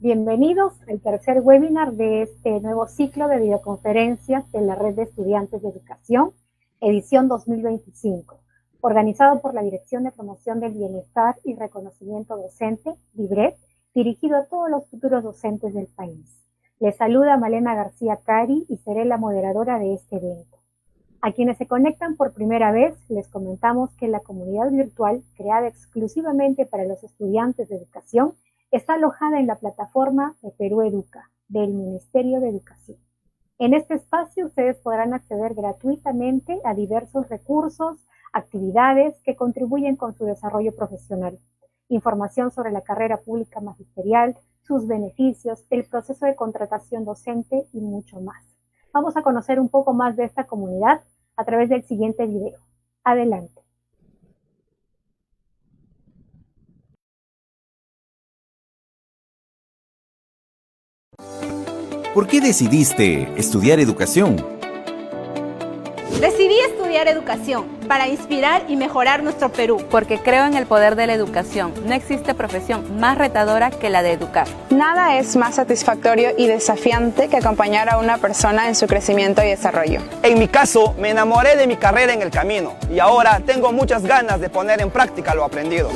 Bienvenidos al tercer webinar de este nuevo ciclo de videoconferencias de la Red de Estudiantes de Educación, edición 2025, organizado por la Dirección de Promoción del Bienestar y Reconocimiento Docente, DIBRET, dirigido a todos los futuros docentes del país. Les saluda Malena García Cari y seré la moderadora de este evento. A quienes se conectan por primera vez, les comentamos que la comunidad virtual, creada exclusivamente para los estudiantes de educación, está alojada en la plataforma de Perú Educa, del Ministerio de Educación. En este espacio ustedes podrán acceder gratuitamente a diversos recursos, actividades que contribuyen con su desarrollo profesional, información sobre la carrera pública magisterial, sus beneficios, el proceso de contratación docente y mucho más. Vamos a conocer un poco más de esta comunidad a través del siguiente video. Adelante. ¿Por qué decidiste estudiar educación? Decidí estudiar educación para inspirar y mejorar nuestro Perú. Porque creo en el poder de la educación. No existe profesión más retadora que la de educar. Nada es más satisfactorio y desafiante que acompañar a una persona en su crecimiento y desarrollo. En mi caso, me enamoré de mi carrera en el camino y ahora tengo muchas ganas de poner en práctica lo aprendido.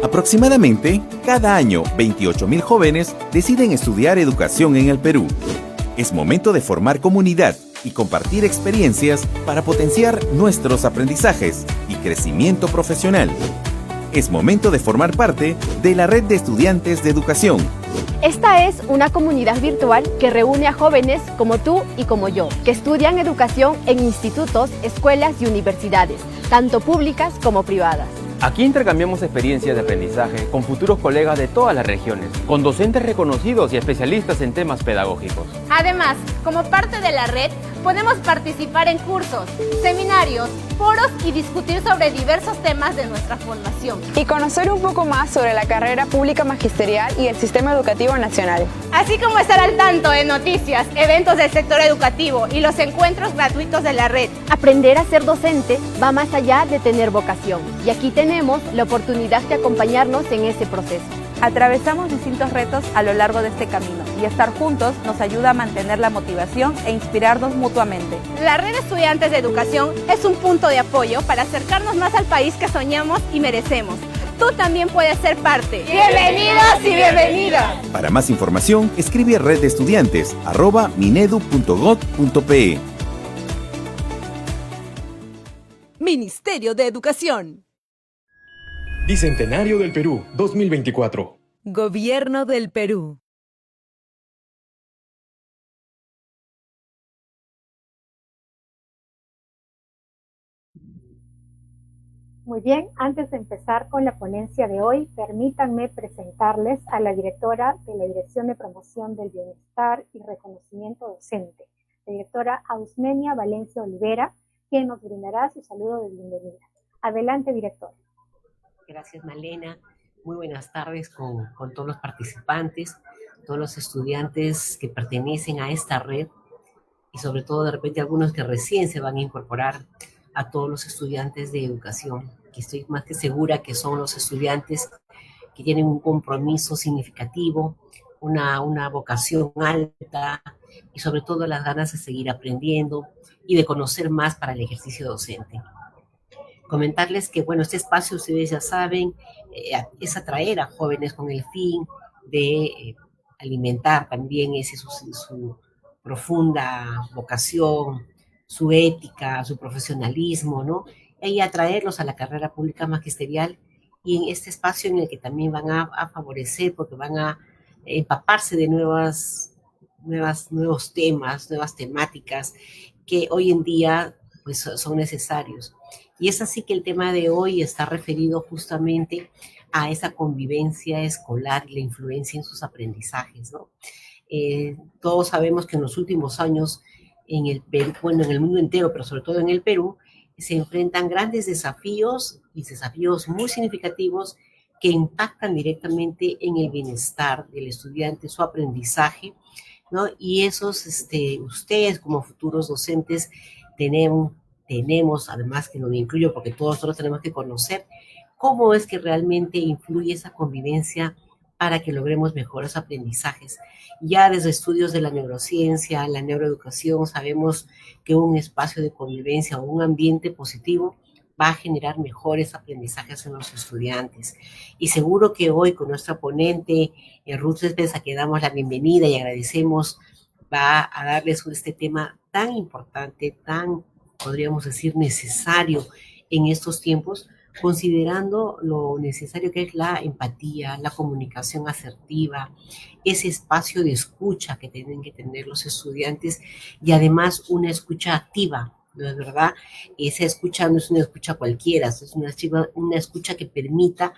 Aproximadamente, cada año, 28.000 jóvenes deciden estudiar educación en el Perú. Es momento de formar comunidad y compartir experiencias para potenciar nuestros aprendizajes y crecimiento profesional. Es momento de formar parte de la Red de Estudiantes de Educación. Esta es una comunidad virtual que reúne a jóvenes como tú y como yo, que estudian educación en institutos, escuelas y universidades, tanto públicas como privadas. Aquí intercambiamos experiencias de aprendizaje con futuros colegas de todas las regiones, con docentes reconocidos y especialistas en temas pedagógicos. Además, como parte de la red, podemos participar en cursos, seminarios, foros y discutir sobre diversos temas de nuestra formación. Y conocer un poco más sobre la carrera pública magisterial y el sistema educativo nacional. Así como estar al tanto de noticias, eventos del sector educativo y los encuentros gratuitos de la red. Aprender a ser docente va más allá de tener vocación. Y aquí tenemos la oportunidad de acompañarnos en ese proceso. Atravesamos distintos retos a lo largo de este camino y estar juntos nos ayuda a mantener la motivación e inspirarnos mutuamente. La Red de Estudiantes de Educación es un punto de apoyo para acercarnos más al país que soñamos y merecemos. Tú también puedes ser parte. ¡Bienvenidos y bienvenidas! Para más información, escribe a reddeestudiantes@minedu.gov.pe. Ministerio de Educación. Bicentenario del Perú, 2024. Gobierno del Perú. Muy bien, antes de empezar con la ponencia de hoy, permítanme presentarles a la directora de la Dirección de Promoción del Bienestar y Reconocimiento Docente, la directora Ausmenia Valencia Olivera, quien nos brindará su saludo de bienvenida. Adelante, directora. Gracias, Malena. Muy buenas tardes con todos los participantes, todos los estudiantes que pertenecen a esta red y sobre todo de repente algunos que recién se van a incorporar a todos los estudiantes de educación, que estoy más que segura que son los estudiantes que tienen un compromiso significativo, una vocación alta y sobre todo las ganas de seguir aprendiendo y de conocer más para el ejercicio docente. Comentarles que, bueno, este espacio, ustedes ya saben, es atraer a jóvenes con el fin de alimentar también su profunda vocación, su ética, su profesionalismo, ¿no? Y atraerlos a la carrera pública magisterial y en este espacio en el que también van a favorecer, porque van a empaparse de nuevos temas, nuevas temáticas que hoy en día pues, son necesarios. Y es así que el tema de hoy está referido justamente a esa convivencia escolar y la influencia en sus aprendizajes, ¿no? Todos sabemos que en los últimos años en el Perú, bueno, en el mundo entero, pero sobre todo en el Perú, se enfrentan grandes desafíos y desafíos muy significativos que impactan directamente en el bienestar del estudiante, su aprendizaje, ¿no? Y esos, ustedes como futuros docentes tenemos, además que no me incluyo porque todos nosotros tenemos que conocer cómo es que realmente influye esa convivencia para que logremos mejores aprendizajes. Ya desde estudios de la neurociencia, la neuroeducación, sabemos que un espacio de convivencia o un ambiente positivo va a generar mejores aprendizajes en los estudiantes. Y seguro que hoy con nuestra ponente, Ruth Céspedes, a quien damos la bienvenida y agradecemos, va a darles este tema tan importante, tan, podríamos decir, necesario en estos tiempos, considerando lo necesario que es la empatía, la comunicación asertiva, ese espacio de escucha que tienen que tener los estudiantes y además una escucha activa, ¿no es verdad? Esa escucha no es una escucha cualquiera, es una escucha que permita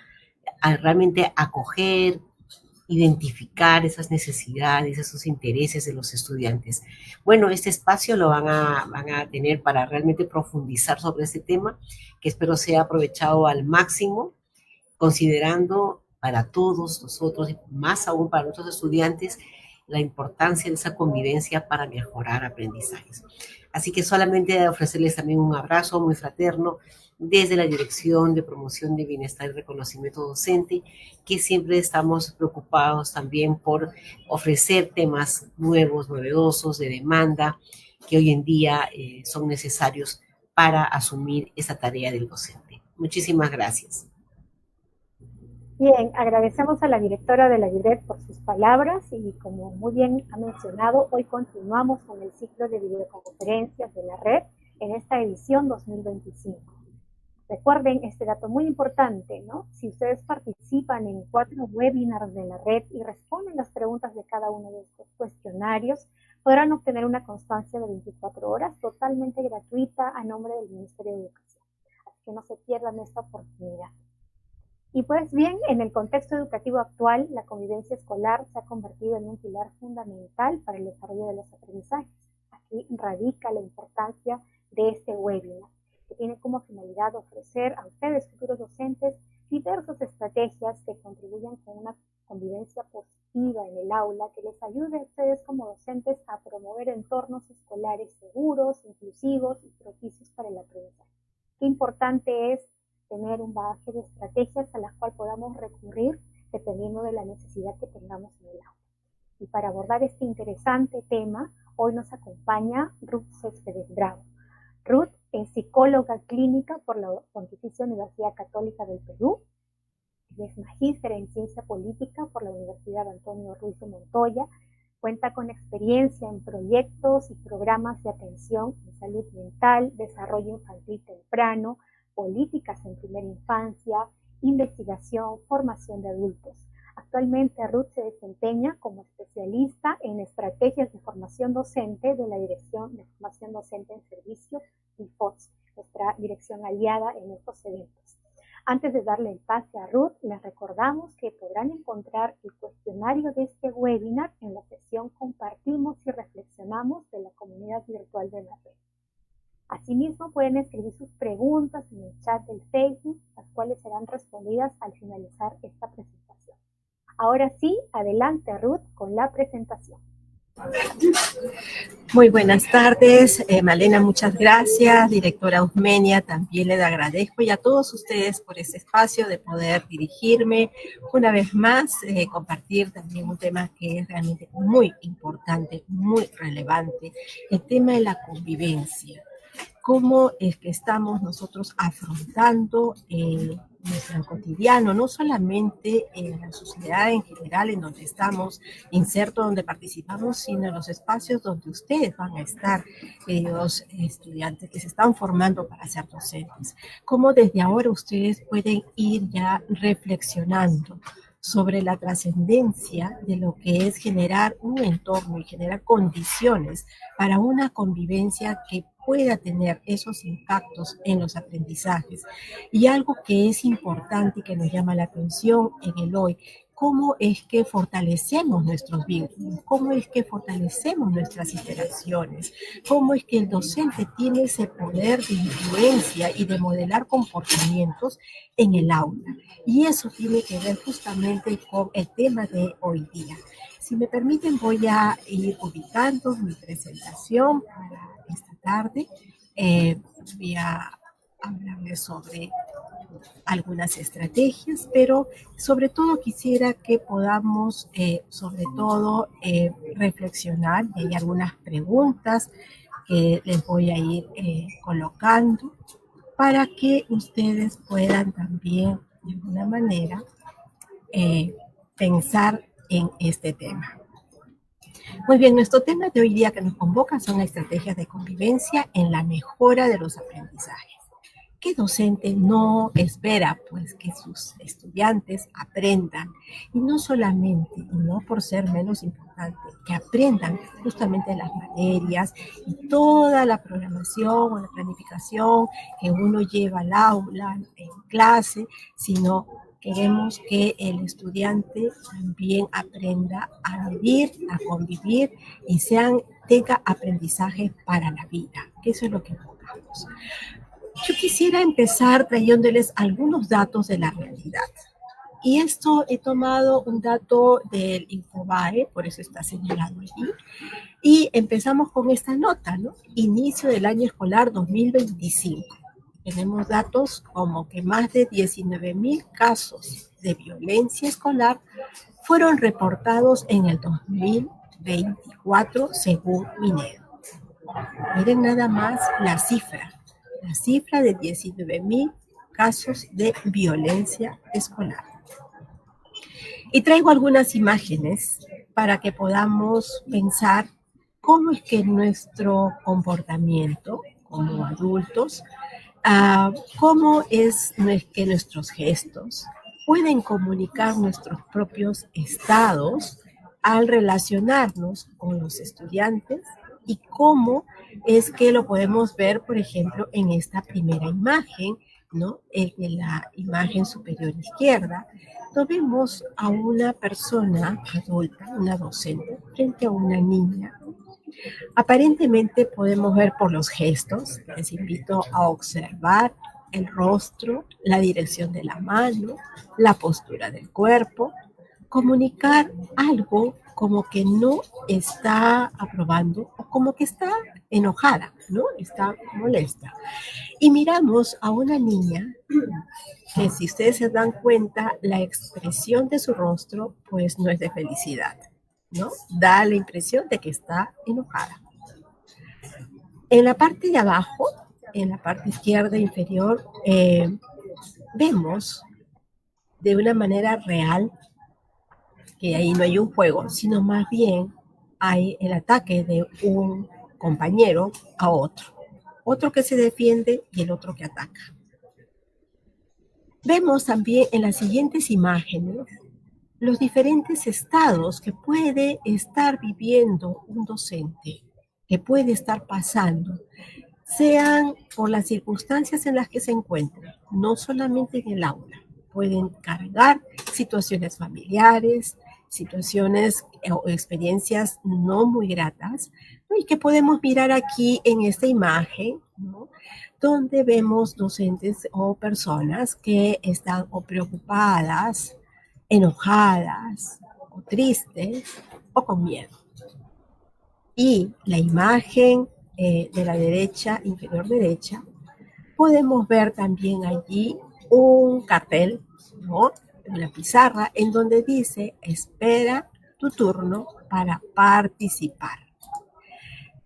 realmente acoger, identificar esas necesidades, esos intereses de los estudiantes. Bueno, este espacio lo van a tener para realmente profundizar sobre este tema, que espero sea aprovechado al máximo, considerando para todos nosotros, y más aún para nuestros estudiantes, la importancia de esa convivencia para mejorar aprendizajes. Así que solamente ofrecerles también un abrazo muy fraterno desde la Dirección de Promoción de Bienestar y Reconocimiento Docente, que siempre estamos preocupados también por ofrecer temas nuevos, novedosos, de demanda, que hoy en día son necesarios para asumir esta tarea del docente. Muchísimas gracias. Bien, agradecemos a la directora de la IDEP por sus palabras y como muy bien ha mencionado, hoy continuamos con el ciclo de videoconferencias de la red en esta edición 2025. Recuerden este dato muy importante, ¿no? Si ustedes participan en 4 webinars de la red y responden las preguntas de cada uno de estos cuestionarios, podrán obtener una constancia de 24 horas totalmente gratuita a nombre del Ministerio de Educación. Así que no se pierdan esta oportunidad. Y pues bien, en el contexto educativo actual, la convivencia escolar se ha convertido en un pilar fundamental para el desarrollo de los aprendizajes. Aquí radica la importancia de este webinar, que tiene como finalidad ofrecer a ustedes, futuros docentes, diversas estrategias que contribuyan con una convivencia positiva en el aula, que les ayude a ustedes como docentes a promover entornos escolares seguros, inclusivos y propicios para el aprendizaje. Qué importante es tener un bagaje de estrategias a las cuales podamos recurrir dependiendo de la necesidad que tengamos en el aula. Y para abordar este interesante tema, hoy nos acompaña Ruth Céspedes Bravo. Ruth es psicóloga clínica por la Pontificia Universidad Católica del Perú, es magíster en ciencia política por la Universidad Antonio Ruiz de Montoya, cuenta con experiencia en proyectos y programas de atención en salud mental, desarrollo infantil temprano, políticas en primera infancia, investigación, formación de adultos. Actualmente Ruth se desempeña como especialista en estrategias de formación docente de la Dirección de Formación Docente en Servicio DIFOTS, nuestra dirección aliada en estos eventos. Antes de darle el pase a Ruth, les recordamos que podrán encontrar el cuestionario de este webinar en la sección Compartimos y Reflexionamos de la comunidad virtual de la red. Asimismo, pueden escribir sus preguntas en el chat del Facebook, las cuales serán respondidas al finalizar esta presentación. Ahora sí, adelante Ruth con la presentación. Muy buenas tardes, Malena, muchas gracias. Directora Usmenia, también le agradezco y a todos ustedes por ese espacio de poder dirigirme una vez más, compartir también un tema que es realmente muy importante, muy relevante, el tema de la convivencia. Cómo es que estamos nosotros afrontando nuestro cotidiano, no solamente en la sociedad en general en donde estamos insertos, donde participamos, sino en los espacios donde ustedes van a estar, los estudiantes que se están formando para ser docentes. Cómo desde ahora ustedes pueden ir ya reflexionando sobre la trascendencia de lo que es generar un entorno y generar condiciones para una convivencia que pueda tener esos impactos en los aprendizajes. Y algo que es importante y que nos llama la atención en el hoy, cómo es que fortalecemos nuestros vínculos, cómo es que fortalecemos nuestras interacciones, cómo es que el docente tiene ese poder de influencia y de modelar comportamientos en el aula. Y eso tiene que ver justamente con el tema de hoy día. Si me permiten, voy a ir ubicando mi presentación para esta tarde. Voy a hablarles sobre algunas estrategias, pero sobre todo quisiera que podamos, reflexionar, y hay algunas preguntas que les voy a ir colocando para que ustedes puedan también, de alguna manera, pensar en este tema. Muy bien, nuestro tema de hoy día que nos convoca son estrategias de convivencia en la mejora de los aprendizajes. ¿Qué docente no espera pues que sus estudiantes aprendan? Y no solamente, y no por ser menos importante, que aprendan justamente las materias y toda la programación o la planificación que uno lleva al aula, en clase, sino queremos que el estudiante también aprenda a vivir, a convivir y tenga aprendizaje para la vida, que eso es lo que buscamos. Yo quisiera empezar trayéndoles algunos datos de la realidad. Y esto he tomado un dato del Infobae, por eso está señalado allí. Y empezamos con esta nota, ¿no? Inicio del año escolar 2025. Tenemos datos como que más de 19,000 casos de violencia escolar fueron reportados en el 2024 según Minedo. Miren nada más la cifra de 19,000 casos de violencia escolar. Y traigo algunas imágenes para que podamos pensar cómo es que nuestro comportamiento como adultos, cómo es que nuestros gestos pueden comunicar nuestros propios estados al relacionarnos con los estudiantes y cómo es que lo podemos ver, por ejemplo, en esta primera imagen, ¿no? En la imagen superior izquierda, donde vemos a una persona adulta, una docente, frente a una niña. Aparentemente podemos ver por los gestos, les invito a observar el rostro, la dirección de la mano, la postura del cuerpo, comunicar algo como que no está aprobando o como que está enojada, ¿no? Está molesta. Y miramos a una niña que, si ustedes se dan cuenta, la expresión de su rostro pues no es de felicidad, ¿no? Da la impresión de que está enojada. En la parte de abajo, en la parte izquierda inferior, vemos de una manera real que ahí no hay un juego, sino más bien hay el ataque de un compañero a otro que se defiende y el otro que ataca. Vemos también en las siguientes imágenes los diferentes estados que puede estar viviendo un docente, que puede estar pasando, sean por las circunstancias en las que se encuentran, no solamente en el aula. Pueden cargar situaciones familiares, situaciones o experiencias no muy gratas, ¿no? Y que podemos mirar aquí en esta imagen, ¿no? Donde vemos docentes o personas que están o preocupadas, enojadas, o tristes, o con miedo. Y la imagen de la derecha, inferior derecha, podemos ver también allí un cartel, ¿no? Una pizarra en donde dice: espera tu turno para participar.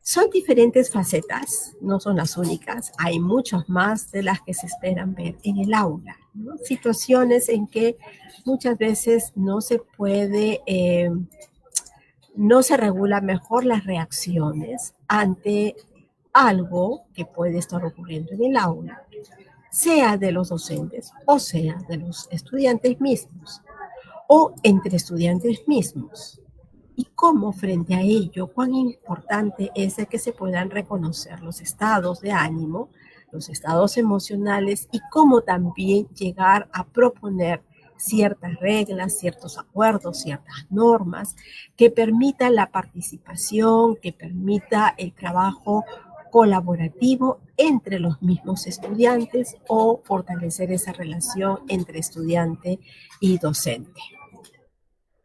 Son diferentes facetas, no son las únicas, hay muchas más de las que se esperan ver en el aula, ¿no? Situaciones en que muchas veces no se puede, no se regula mejor las reacciones ante algo que puede estar ocurriendo en el aula, sea de los docentes o sea de los estudiantes mismos o entre estudiantes mismos. Y cómo frente a ello, cuán importante es el que se puedan reconocer los estados de ánimo, los estados emocionales y cómo también llegar a proponer ciertas reglas, ciertos acuerdos, ciertas normas que permitan la participación, que permita el trabajo colaborativo entre los mismos estudiantes o fortalecer esa relación entre estudiante y docente.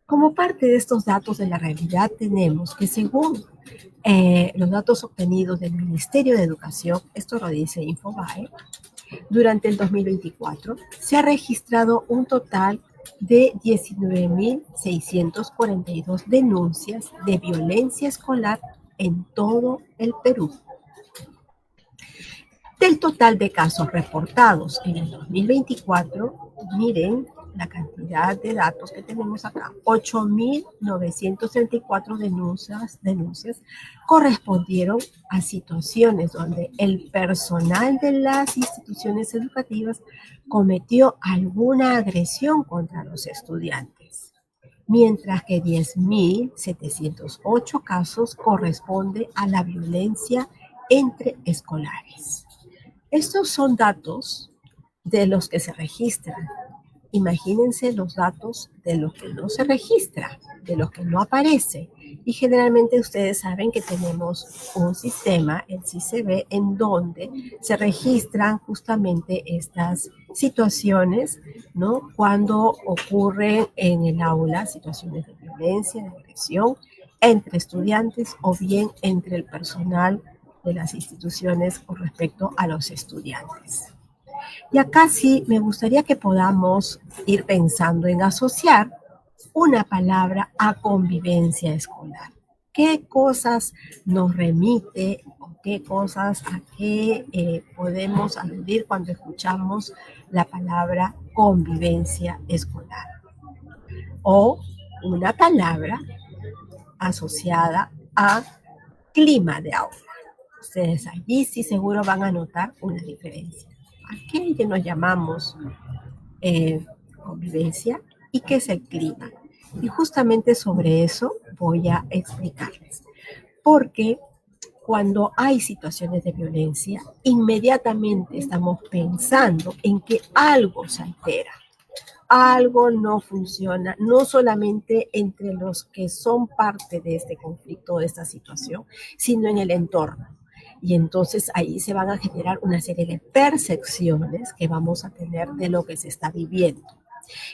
Como parte de estos datos de la realidad tenemos que, según los datos obtenidos del Ministerio de Educación, esto lo dice Infobae, Durante el 2024 se ha registrado un total de 19.642 denuncias de violencia escolar en todo el Perú. Del total de casos reportados en el 2024, miren la cantidad de datos que tenemos acá, 8.934 denuncias correspondieron a situaciones donde el personal de las instituciones educativas cometió alguna agresión contra los estudiantes, mientras que 10.708 casos corresponde a la violencia entre escolares. Estos son datos de los que se registran. Imagínense los datos de los que no se registran, de los que no aparecen. Y generalmente ustedes saben que tenemos un sistema, el CICB, en donde se registran justamente estas situaciones, ¿no? Cuando ocurren en el aula situaciones de violencia, de agresión entre estudiantes o bien entre el personal de las instituciones con respecto a los estudiantes. Y acá sí me gustaría que podamos ir pensando en asociar una palabra a convivencia escolar. ¿Qué cosas nos remite o qué cosas a qué podemos aludir cuando escuchamos la palabra convivencia escolar? O una palabra asociada a clima de aula. Ustedes allí sí seguro van a notar una diferencia. ¿A qué nos llamamos convivencia y qué es el clima? Y justamente sobre eso voy a explicarles. Porque cuando hay situaciones de violencia, inmediatamente estamos pensando en que algo se altera. Algo no funciona, no solamente entre los que son parte de este conflicto, de esta situación, sino en el entorno. Y entonces ahí se van a generar una serie de percepciones que vamos a tener de lo que se está viviendo.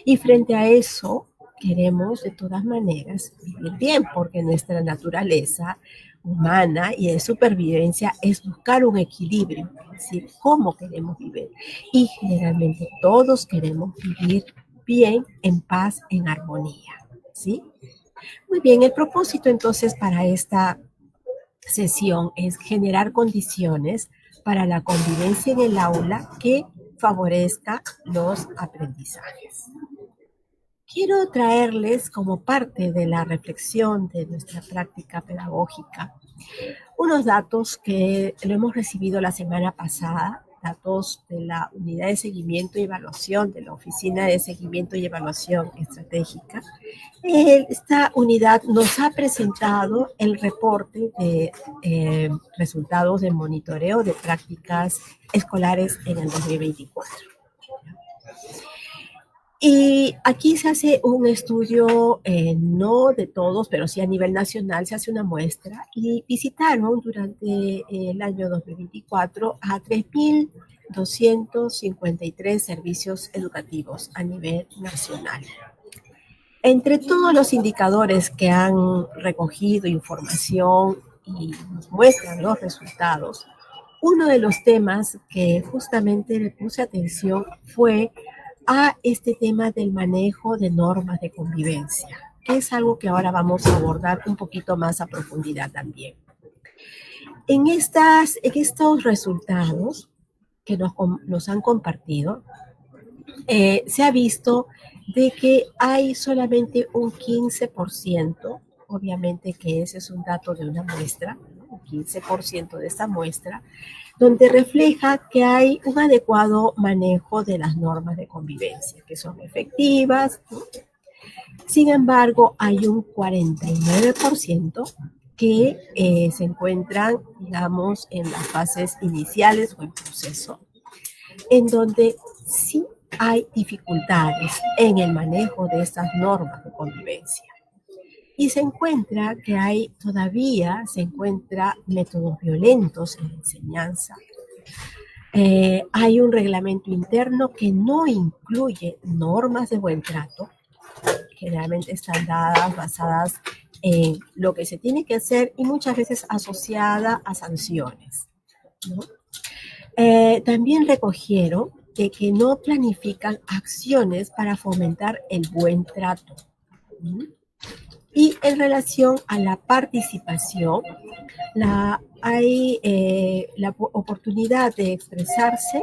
Y frente a eso, queremos de todas maneras vivir bien, porque nuestra naturaleza humana y de supervivencia es buscar un equilibrio, es decir, cómo queremos vivir. Y generalmente todos queremos vivir bien, en paz, en armonía, ¿sí? Muy bien, el propósito entonces para esta sesión es generar condiciones para la convivencia en el aula que favorezca los aprendizajes. Quiero traerles como parte de la reflexión de nuestra práctica pedagógica unos datos que lo hemos recibido la semana pasada, datos de la Unidad de Seguimiento y Evaluación de la Oficina de Seguimiento y Evaluación Estratégica. Esta unidad nos ha presentado el reporte de resultados de monitoreo de prácticas escolares en el 2024. Y aquí se hace un estudio, no de todos, pero sí a nivel nacional, se hace una muestra y visitaron durante el año 2024 a 3.253 servicios educativos a nivel nacional. Entre todos los indicadores que han recogido información y nos muestran los resultados, uno de los temas que justamente le puse atención fue a este tema del manejo de normas de convivencia, que es algo que ahora vamos a abordar un poquito más a profundidad también. En estos resultados que nos han compartido, se ha visto de que hay solamente un 15%, obviamente que ese es un dato de una muestra, ¿no? Un 15% de esta muestra, donde refleja que hay un adecuado manejo de las normas de convivencia, que son efectivas, ¿no? Sin embargo, hay un 49% que se encuentran, digamos, en las fases iniciales o en proceso, en donde sí hay dificultades en el manejo de estas normas de convivencia. Y se encuentra que todavía se encuentran métodos violentos en la enseñanza. Hay un reglamento interno que no incluye normas de buen trato. Generalmente están basadas en lo que se tiene que hacer y muchas veces asociada a sanciones, ¿no? También recogieron que no planifican acciones para fomentar el buen trato. Y en relación a la participación, hay la oportunidad de expresarse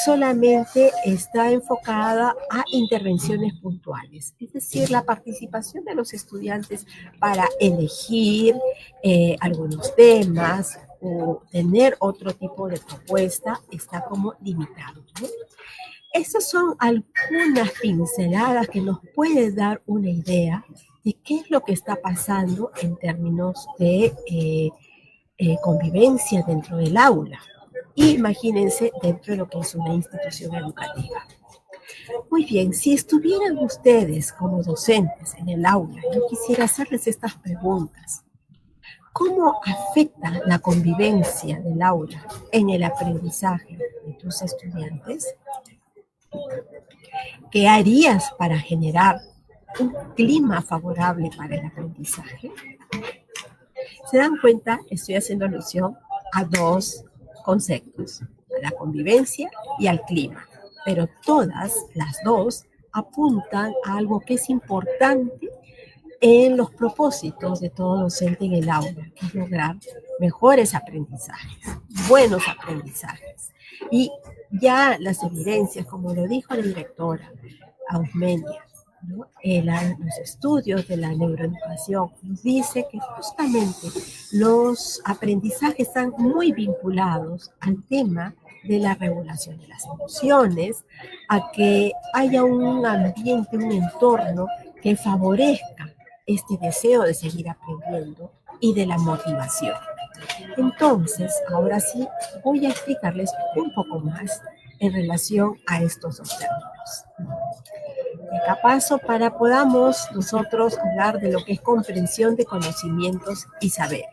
solamente está enfocada a intervenciones puntuales, es decir, la participación de los estudiantes para elegir algunos temas o tener otro tipo de propuesta está como limitado, ¿no? Estas son algunas pinceladas que nos pueden dar una idea de qué es lo que está pasando en términos de convivencia dentro del aula. Imagínense dentro de lo que es una institución educativa. Muy bien, si estuvieran ustedes como docentes en el aula, yo quisiera hacerles estas preguntas. ¿Cómo afecta la convivencia del aula en el aprendizaje de tus estudiantes? ¿Qué harías para generar un clima favorable para el aprendizaje? ¿Se dan cuenta? Estoy haciendo alusión a dos conceptos, a la convivencia y al clima, pero todas las dos apuntan a algo que es importante en los propósitos de todo docente en el aula, que es lograr mejores aprendizajes, buenos aprendizajes. Y ya las evidencias, como lo dijo la directora Ausmenia, ¿no? Los estudios de la neuroeducación nos dice que justamente los aprendizajes están muy vinculados al tema de la regulación de las emociones, a que haya un ambiente, un entorno que favorezca este deseo de seguir aprendiendo y de la motivación. Entonces, ahora sí, voy a explicarles un poco más en relación a estos dos términos. Y acá paso para podamos nosotros hablar de lo que es comprensión de conocimientos y saberes.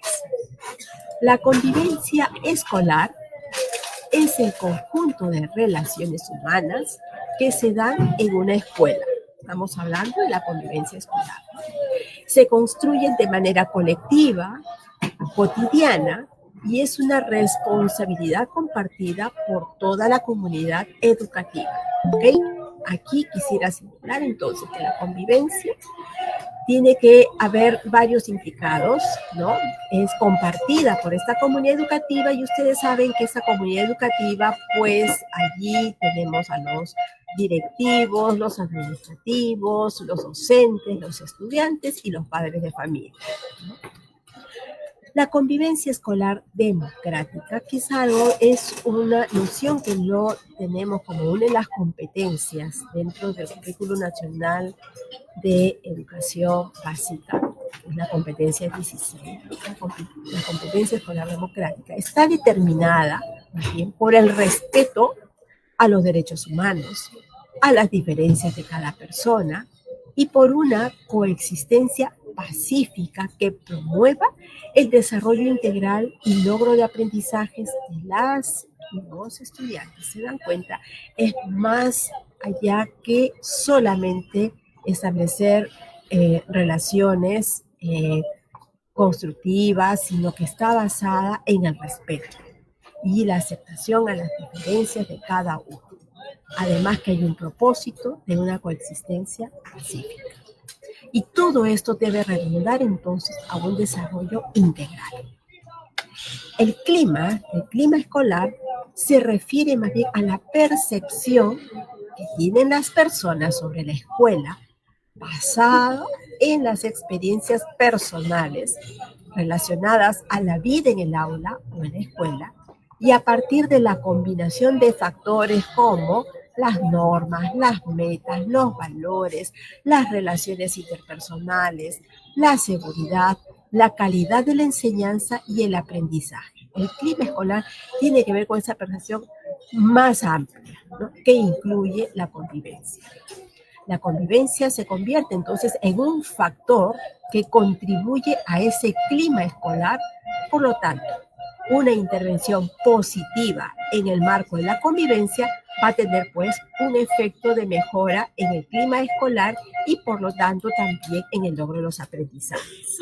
La convivencia escolar es el conjunto de relaciones humanas que se dan en una escuela. Estamos hablando de la convivencia escolar. Se construyen de manera colectiva, cotidiana, y es una responsabilidad compartida por toda la comunidad educativa. ¿Okay? Aquí quisiera señalar entonces que la convivencia tiene que haber varios significados, ¿no? Es compartida por esta comunidad educativa y ustedes saben que esa comunidad educativa, pues allí tenemos a los directivos, los administrativos, los docentes, los estudiantes y los padres de familia, ¿no? La convivencia escolar democrática, que es una noción que no tenemos como una de las competencias dentro del Currículo Nacional de Educación Básica, la competencia 16, la competencia escolar democrática, está determinada también por el respeto a los derechos humanos, a las diferencias de cada persona y por una coexistencia pacífica que promueva el desarrollo integral y logro de aprendizajes de las y los estudiantes. ¿Se dan cuenta? Es más allá que solamente establecer relaciones constructivas, sino que está basada en el respeto y la aceptación a las diferencias de cada uno. Además que hay un propósito de una coexistencia pacífica. Y todo esto debe redundar entonces a un desarrollo integral. El clima escolar se refiere más bien a la percepción que tienen las personas sobre la escuela basada en las experiencias personales relacionadas a la vida en el aula o en la escuela y a partir de la combinación de factores como las normas, las metas, los valores, las relaciones interpersonales, la seguridad, la calidad de la enseñanza y el aprendizaje. El clima escolar tiene que ver con esa percepción más amplia, ¿no? Que incluye la convivencia. La convivencia se convierte entonces en un factor que contribuye a ese clima escolar, por lo tanto, una intervención positiva en el marco de la convivencia va a tener pues un efecto de mejora en el clima escolar y por lo tanto también en el logro de los aprendizajes.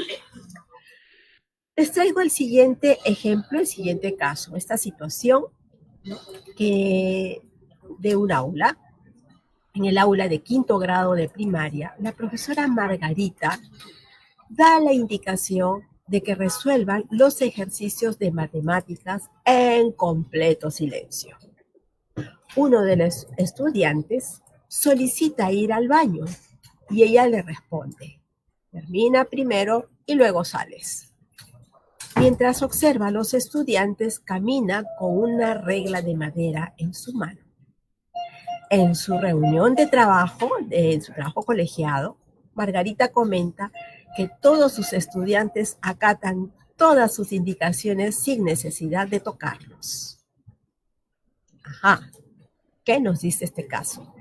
Les traigo el siguiente ejemplo, el siguiente caso. Esta situación que de un aula, en el aula de 5º grado de primaria, la profesora Margarita da la indicación de que resuelvan los ejercicios de matemáticas en completo silencio. Uno de los estudiantes solicita ir al baño y ella le responde: termina primero y luego sales. Mientras observa a los estudiantes, camina con una regla de madera en su mano. En su reunión de trabajo, en su trabajo colegiado, Margarita comenta que todos sus estudiantes acatan todas sus indicaciones sin necesidad de tocarlos. Ajá, ¿qué nos dice este caso?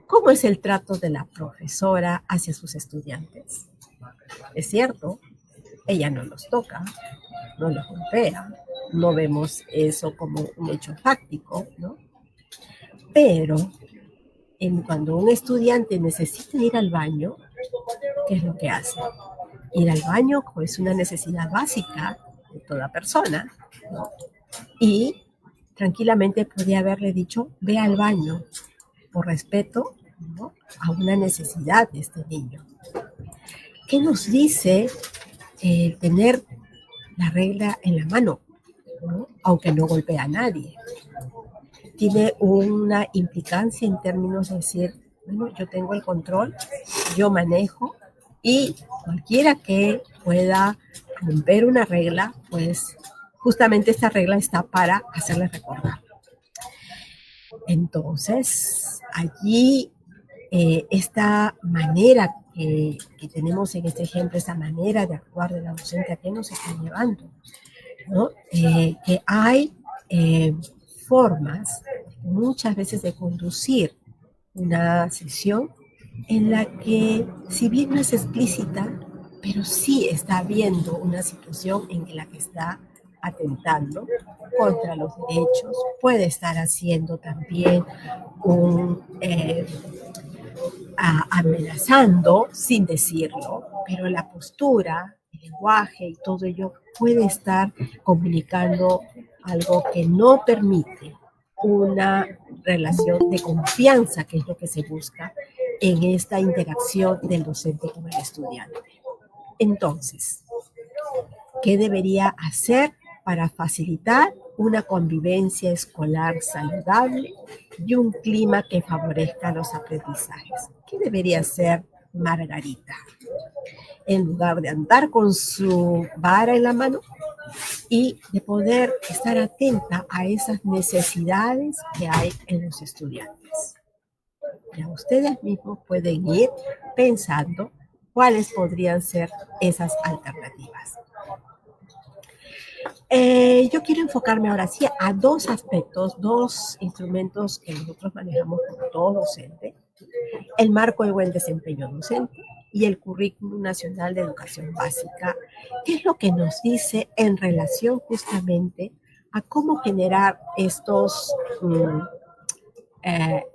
¿Cómo es el trato de la profesora hacia sus estudiantes? Es cierto, ella no los toca, no los golpea, no vemos eso como un hecho fáctico, ¿no? Pero cuando un estudiante necesita ir al baño, ¿qué es lo que hace? Ir al baño es una necesidad básica de toda persona, ¿no? Y tranquilamente podría haberle dicho: ve al baño, por respeto, ¿no?, a una necesidad de este niño. ¿Qué nos dice tener la regla en la mano, ¿no?, aunque no golpea a nadie? Tiene una implicancia en términos de decir: bueno, yo tengo el control, yo manejo, y cualquiera que pueda romper una regla, pues justamente esta regla está para hacerle recordar. Entonces, allí esta manera que tenemos en este ejemplo, esta manera de actuar de la docente, ¿a qué nos está llevando? ¿No? Que hay formas muchas veces de conducir una sesión en la que, si bien no es explícita, pero sí está habiendo una situación en la que está atentando contra los derechos, puede estar haciendo también amenazando sin decirlo, pero la postura, el lenguaje y todo ello puede estar comunicando algo que no permite una relación de confianza, que es lo que se busca en esta interacción del docente con el estudiante. Entonces, ¿qué debería hacer para facilitar una convivencia escolar saludable y un clima que favorezca los aprendizajes? ¿Qué debería hacer Margarita? En lugar de andar con su vara en la mano y de poder estar atenta a esas necesidades que hay en los estudiantes. Ya ustedes mismos pueden ir pensando cuáles podrían ser esas alternativas. Yo quiero enfocarme ahora sí a dos aspectos, dos instrumentos que nosotros manejamos como todo docente: el marco de buen desempeño docente y el Currículum Nacional de Educación Básica. ¿Qué es lo que nos dice en relación justamente a cómo generar estos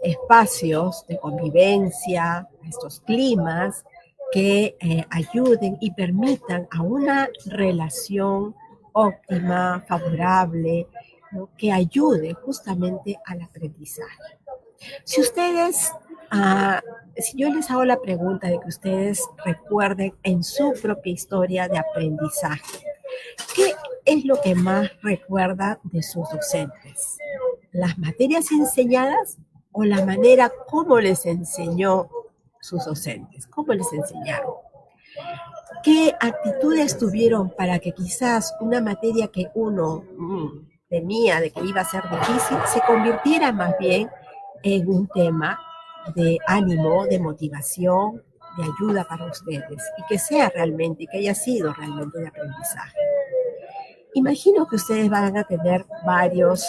espacios de convivencia, estos climas que ayuden y permitan a una relación óptima, favorable, ¿no?, que ayude justamente al aprendizaje? Si ustedes, si yo les hago la pregunta de que ustedes recuerden en su propia historia de aprendizaje, ¿qué es lo que más recuerdan de sus docentes? ¿Las materias enseñadas o la manera como les enseñó sus docentes? ¿Cómo les enseñaron? ¿Qué actitudes tuvieron para que quizás una materia que uno temía de que iba a ser difícil se convirtiera más bien en un tema de ánimo, de motivación, de ayuda para ustedes, y que sea realmente, que haya sido realmente de aprendizaje? Imagino que ustedes van a tener varios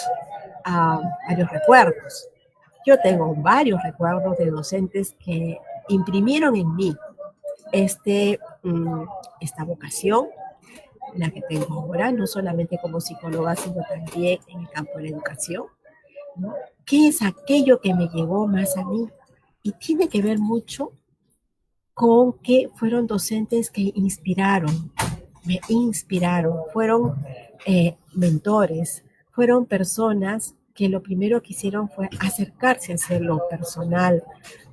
recuerdos. Yo tengo varios recuerdos de docentes que imprimieron en mí esta vocación, la que tengo ahora, no solamente como psicóloga, sino también en el campo de la educación, ¿no? ¿Qué es aquello que me llegó más a mí? Y tiene que ver mucho con que fueron docentes que me inspiraron, fueron mentores, fueron personas que lo primero que hicieron fue acercarse hacia lo personal,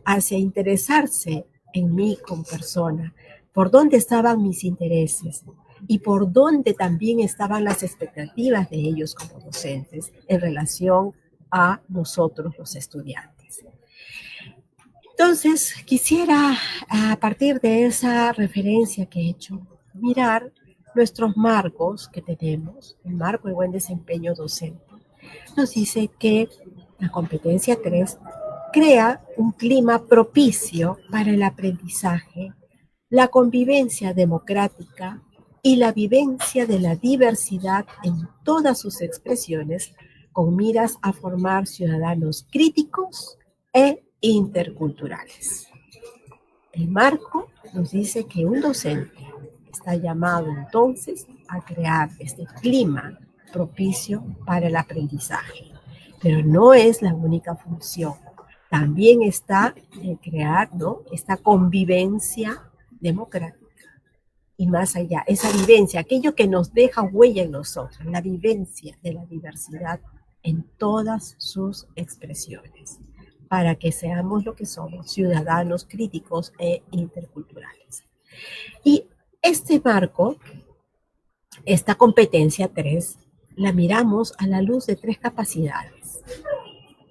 hacia interesarse en mí como persona, por dónde estaban mis intereses y por dónde también estaban las expectativas de ellos como docentes en relación a nosotros los estudiantes. Entonces, quisiera, a partir de esa referencia que he hecho, mirar nuestros marcos que tenemos. El marco de buen desempeño docente nos dice que la competencia 3 crea un clima propicio para el aprendizaje, la convivencia democrática y la vivencia de la diversidad en todas sus expresiones, con miras a formar ciudadanos críticos e interculturales. El marco nos dice que un docente está llamado entonces a crear este clima propicio para el aprendizaje, pero no es la única función. También está en crear, ¿no?, esta convivencia democrática. Y más allá, esa vivencia, aquello que nos deja huella en nosotros, la vivencia de la diversidad en todas sus expresiones, para que seamos lo que somos, ciudadanos críticos e interculturales. Y este marco, esta competencia 3, la miramos a la luz de 3 capacidades.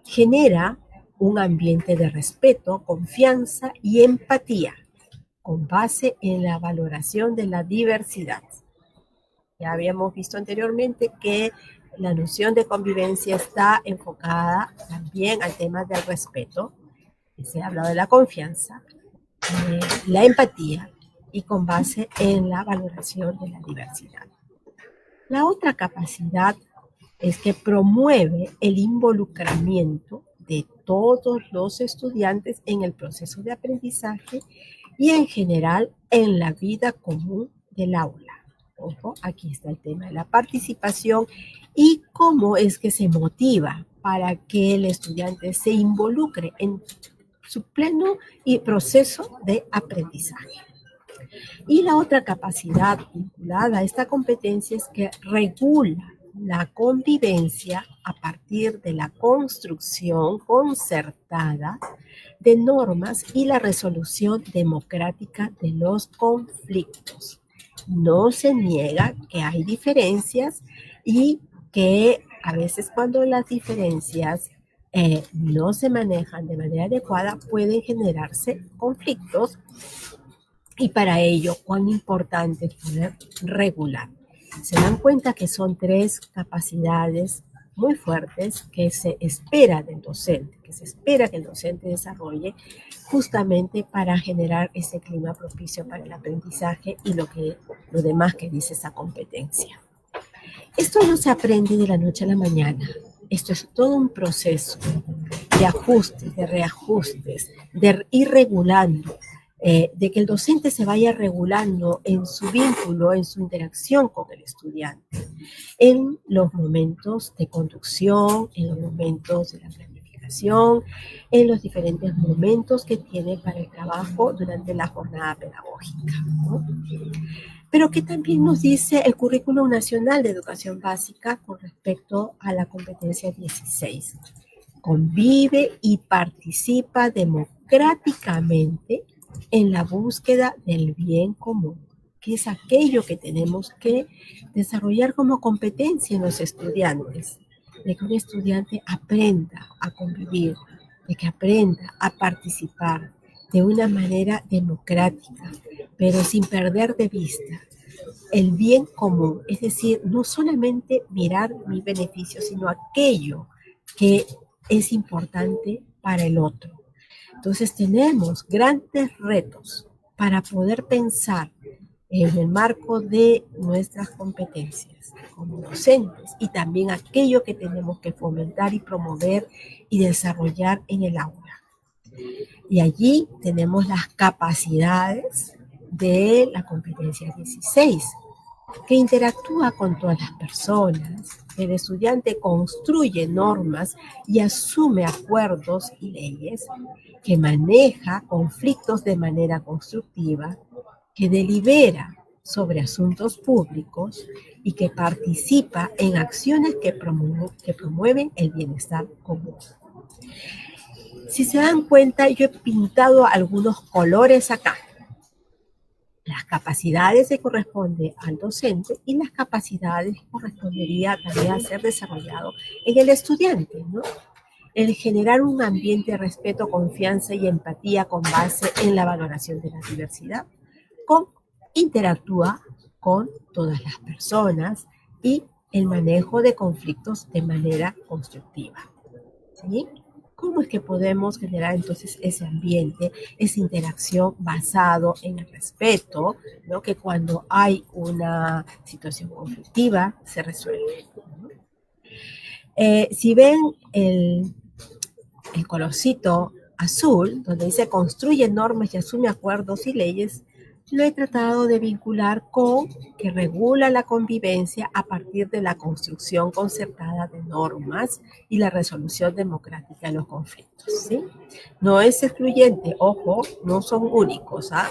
Genera un ambiente de respeto, confianza y empatía, con base en la valoración de la diversidad. Ya habíamos visto anteriormente que la noción de convivencia está enfocada también al tema del respeto. Se ha hablado de la confianza, la empatía y con base en la valoración de la diversidad. La otra capacidad es que promueve el involucramiento de todos los estudiantes en el proceso de aprendizaje y en general en la vida común del aula. Ojo, aquí está el tema de la participación y cómo es que se motiva para que el estudiante se involucre en su pleno proceso de aprendizaje. Y la otra capacidad vinculada a esta competencia es que regula la convivencia a partir de la construcción concertada de normas y la resolución democrática de los conflictos. No se niega que hay diferencias y que a veces cuando las diferencias no se manejan de manera adecuada pueden generarse conflictos, y para ello cuán importante es poder regular. Se dan cuenta que son 3 capacidades muy fuertes que se espera del docente, que se espera que el docente desarrolle justamente para generar ese clima propicio para el aprendizaje y lo demás que dice esa competencia. Esto no se aprende de la noche a la mañana. Esto es todo un proceso de ajustes, de reajustes, de ir regulando, de que el docente se vaya regulando en su vínculo, en su interacción con el estudiante, en los momentos de conducción, en los momentos de la planificación, en los diferentes momentos que tiene para el trabajo durante la jornada pedagógica, ¿no? Pero que también nos dice el Currículum Nacional de Educación Básica con respecto a la competencia 16. Convive y participa democráticamente en la búsqueda del bien común, que es aquello que tenemos que desarrollar como competencia en los estudiantes, de que un estudiante aprenda a convivir, de que aprenda a participar de una manera democrática, pero sin perder de vista el bien común, es decir, no solamente mirar mi beneficio, sino aquello que es importante para el otro. Entonces tenemos grandes retos para poder pensar en el marco de nuestras competencias como docentes y también aquello que tenemos que fomentar y promover y desarrollar en el aula. Y allí tenemos las capacidades de la competencia 16, que interactúa con todas las personas. El estudiante construye normas y asume acuerdos y leyes, que maneja conflictos de manera constructiva, que delibera sobre asuntos públicos y que participa en acciones que promueven el bienestar común. Si se dan cuenta, yo he pintado algunos colores acá. Las capacidades se corresponden al docente y las capacidades correspondería también a ser desarrollado en el estudiante, ¿no? El generar un ambiente de respeto, confianza y empatía con base en la valoración de la diversidad, interactúa con todas las personas y el manejo de conflictos de manera constructiva, ¿sí? ¿Cómo es que podemos generar entonces ese ambiente, esa interacción basado en el respeto, ¿no? Que cuando hay una situación conflictiva se resuelve, ¿no? Si ven el colorcito azul, donde dice construye normas y asume acuerdos y leyes, lo he tratado de vincular con que regula la convivencia a partir de la construcción concertada de normas y la resolución democrática de los conflictos, ¿sí? No es excluyente, ojo, no son únicos, ¿ah?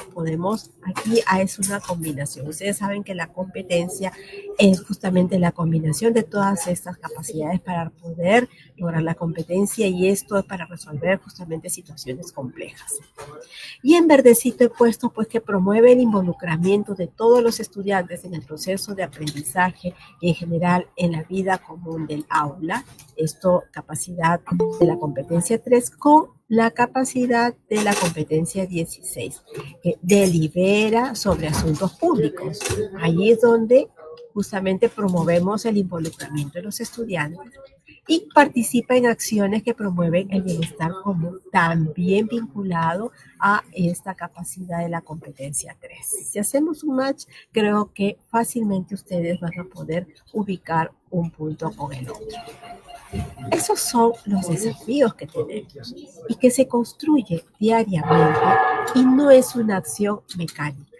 Aquí es una combinación. Ustedes saben que la competencia es justamente la combinación de todas estas capacidades para poder lograr la competencia, y esto es para resolver justamente situaciones complejas. Y en verdecito he puesto pues que promueve el involucramiento de todos los estudiantes en el proceso de aprendizaje y en general en la vida común del aula. Esto, capacidad de la competencia 3 con la capacidad de la competencia 16, que delibera sobre asuntos públicos. Allí es donde justamente promovemos el involucramiento de los estudiantes y participa en acciones que promueven el bienestar común, también vinculado a esta capacidad de la competencia 3. Si hacemos un match, creo que fácilmente ustedes van a poder ubicar un punto con el otro. Esos son los desafíos que tenemos y que se construye diariamente y no es una acción mecánica.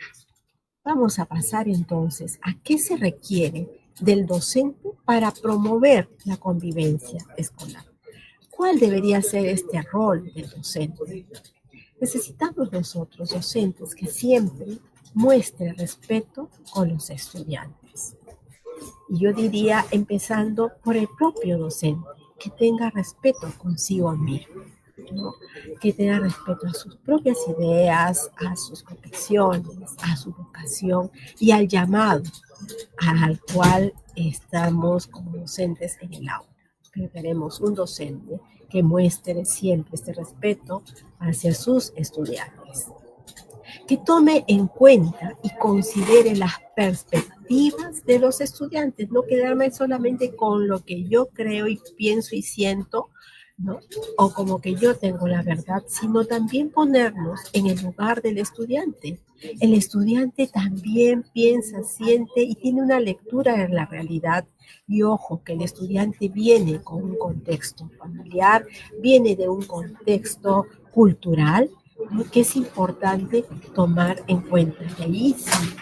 Vamos a pasar entonces a qué se requiere del docente para promover la convivencia escolar. ¿Cuál debería ser este rol del docente? Necesitamos nosotros, docentes, que siempre muestre respeto con los estudiantes. Y yo diría, empezando por el propio docente, que tenga respeto consigo mismo, ¿no? Que tenga respeto a sus propias ideas, a sus convicciones, a su vocación y al llamado al cual estamos como docentes en el aula. Pero queremos un docente que muestre siempre este respeto hacia sus estudiantes, que tome en cuenta y considere las perspectivas de los estudiantes, no quedarme solamente con lo que yo creo y pienso y siento, ¿no? O como que yo tengo la verdad, sino también ponernos en el lugar del estudiante. El estudiante también piensa, siente y tiene una lectura de la realidad. Y ojo, que el estudiante viene con un contexto familiar, viene de un contexto cultural, ¿no? Que es importante tomar en cuenta. Y ahí sí,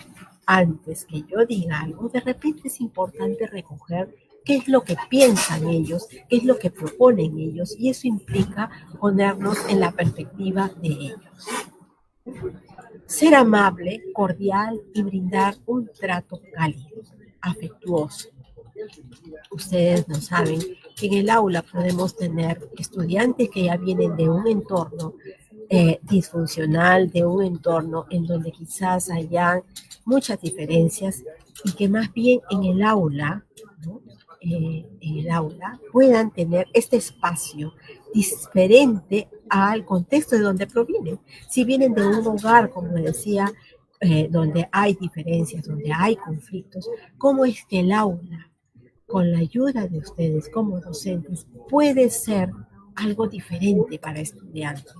antes que yo diga algo, de repente es importante recoger qué es lo que piensan ellos, qué es lo que proponen ellos, y eso implica ponernos en la perspectiva de ellos. Ser amable, cordial y brindar un trato cálido, afectuoso. Ustedes no saben que en el aula podemos tener estudiantes que ya vienen de un entorno disfuncional, de un entorno en donde quizás hayan muchas diferencias y que más bien en el aula, ¿no? Puedan tener este espacio diferente al contexto de donde provienen. Si vienen de un hogar, como decía, donde hay diferencias, donde hay conflictos, ¿cómo es que el aula, con la ayuda de ustedes como docentes, puede ser algo diferente para estudiantes?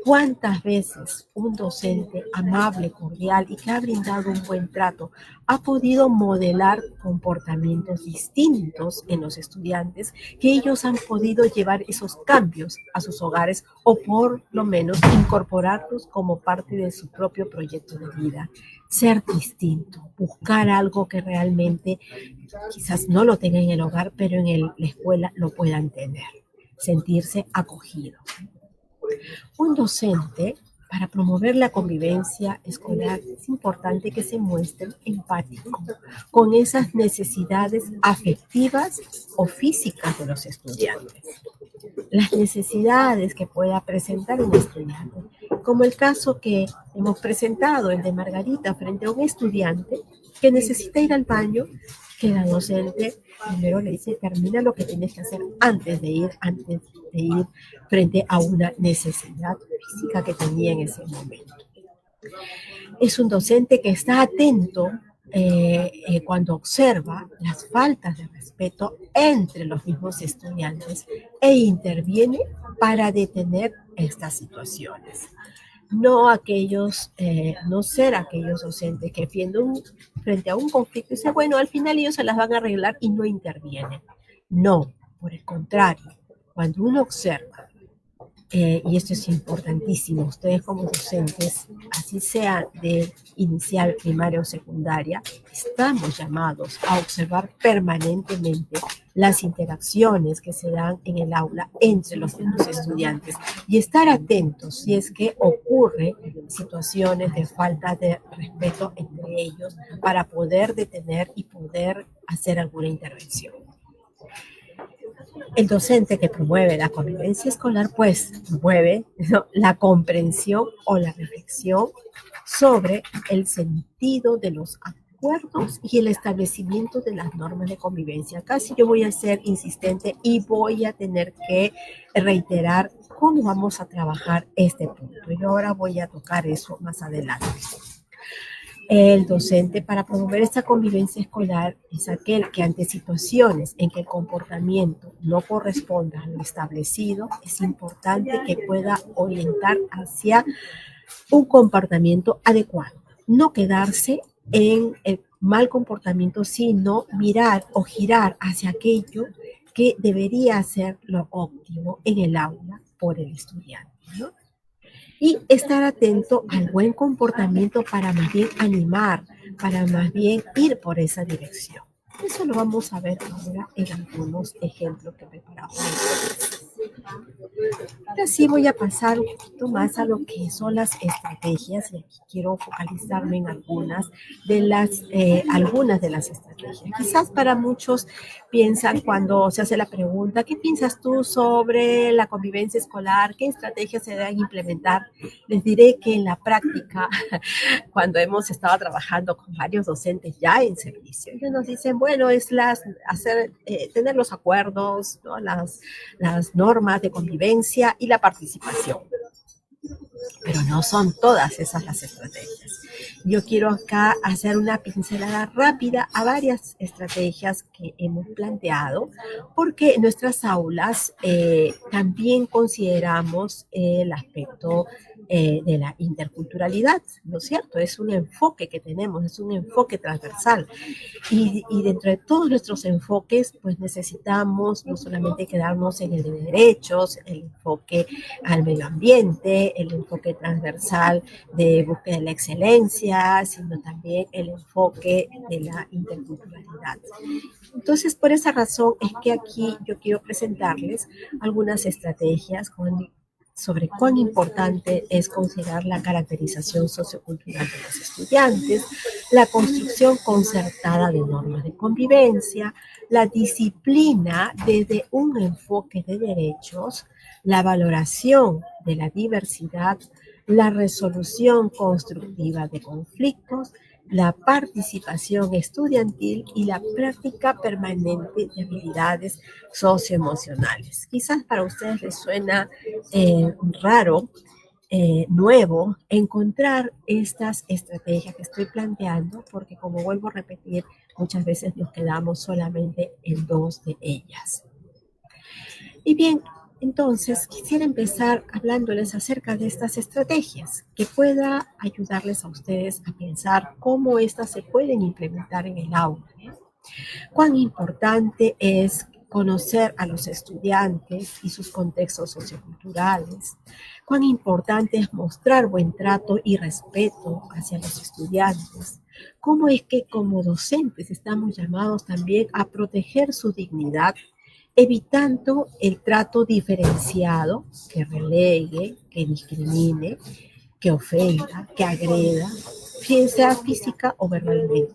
¿Cuántas veces un docente amable, cordial y que ha brindado un buen trato ha podido modelar comportamientos distintos en los estudiantes, que ellos han podido llevar esos cambios a sus hogares o por lo menos incorporarlos como parte de su propio proyecto de vida? Ser distinto, buscar algo que realmente quizás no lo tengan en el hogar, pero en la escuela lo puedan tener, sentirse acogido. Un docente para promover la convivencia escolar es importante que se muestren empáticos con esas necesidades afectivas o físicas de los estudiantes. Las necesidades que pueda presentar un estudiante, como el caso que hemos presentado, el de Margarita, frente a un estudiante que necesita ir al baño, que la docente primero le dice, termina lo que tienes que hacer antes de ir frente a una necesidad física que tenía en ese momento. Es un docente que está atento cuando observa las faltas de respeto entre los mismos estudiantes e interviene para detener estas situaciones. No ser aquellos docentes que frente a un conflicto dicen, bueno, al final ellos se las van a arreglar y no intervienen. No, por el contrario, cuando uno observa, y esto es importantísimo, ustedes como docentes, así sea de inicial, primaria o secundaria, estamos llamados a observar permanentemente las interacciones que se dan en el aula entre los mismos estudiantes y estar atentos si es que ocurre situaciones de falta de respeto entre ellos para poder detener y poder hacer alguna intervención. El docente que promueve la convivencia escolar, pues, promueve la comprensión o la reflexión sobre el sentido de los acuerdos y el establecimiento de las normas de convivencia. Acá sí yo voy a ser insistente y voy a tener que reiterar cómo vamos a trabajar este punto. Y ahora voy a tocar eso más adelante. El docente, para promover esta convivencia escolar, es aquel que ante situaciones en que el comportamiento no corresponda a lo establecido, es importante que pueda orientar hacia un comportamiento adecuado. No quedarse en el mal comportamiento, sino mirar o girar hacia aquello que debería ser lo óptimo en el aula por el estudiante, ¿no? Y estar atento al buen comportamiento para más bien animar, para más bien ir por esa dirección. Eso lo vamos a ver ahora en algunos ejemplos que preparamos. Ahora sí voy a pasar un poquito más a lo que son las estrategias y aquí quiero focalizarme en algunas de las estrategias. Quizás para muchos piensan cuando se hace la pregunta, ¿qué piensas tú sobre la convivencia escolar? ¿Qué estrategias se deben implementar? Les diré que en la práctica, cuando hemos estado trabajando con varios docentes ya en servicio, ellos nos dicen, bueno, es tener los acuerdos, ¿no? las normas de convivencia y la participación. Pero no son todas esas las estrategias. Yo quiero acá hacer una pincelada rápida a varias estrategias que hemos planteado, porque en nuestras aulas también consideramos el aspecto de la interculturalidad, ¿no es cierto? Es un enfoque que tenemos, es un enfoque transversal. Y dentro de todos nuestros enfoques, pues necesitamos no solamente quedarnos en el de derechos, el enfoque al medio ambiente, el enfoque transversal de búsqueda de la excelencia, sino también el enfoque de la interculturalidad. Entonces, por esa razón es que aquí yo quiero presentarles algunas estrategias sobre cuán importante es considerar la caracterización sociocultural de los estudiantes, la construcción concertada de normas de convivencia, la disciplina desde un enfoque de derechos, la valoración de la diversidad, la resolución constructiva de conflictos, la participación estudiantil y la práctica permanente de habilidades socioemocionales. Quizás para ustedes les suena raro, nuevo, encontrar estas estrategias que estoy planteando, porque como vuelvo a repetir, muchas veces nos quedamos solamente en dos de ellas. Y bien, entonces, quisiera empezar hablándoles acerca de estas estrategias que pueda ayudarles a ustedes a pensar cómo estas se pueden implementar en el aula. Cuán importante es conocer a los estudiantes y sus contextos socioculturales. Cuán importante es mostrar buen trato y respeto hacia los estudiantes. Cómo es que como docentes estamos llamados también a proteger su dignidad, evitando el trato diferenciado que relegue, que discrimine, que ofenda, que agreda, sea física o verbalmente.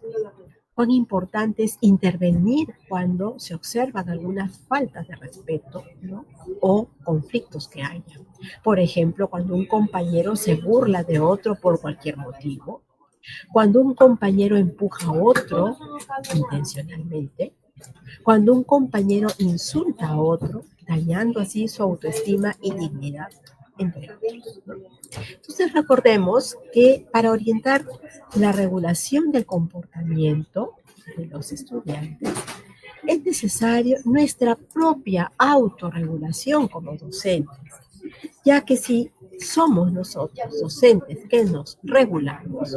Cuán importante es intervenir cuando se observan algunas faltas de respeto, ¿no? O conflictos que haya. Por ejemplo, cuando un compañero se burla de otro por cualquier motivo, cuando un compañero empuja a otro intencionalmente, cuando un compañero insulta a otro, dañando así su autoestima y dignidad, entre otros, ¿no? Entonces recordemos que para orientar la regulación del comportamiento de los estudiantes es necesario nuestra propia autorregulación como docentes, ya que si somos nosotros docentes que nos regulamos,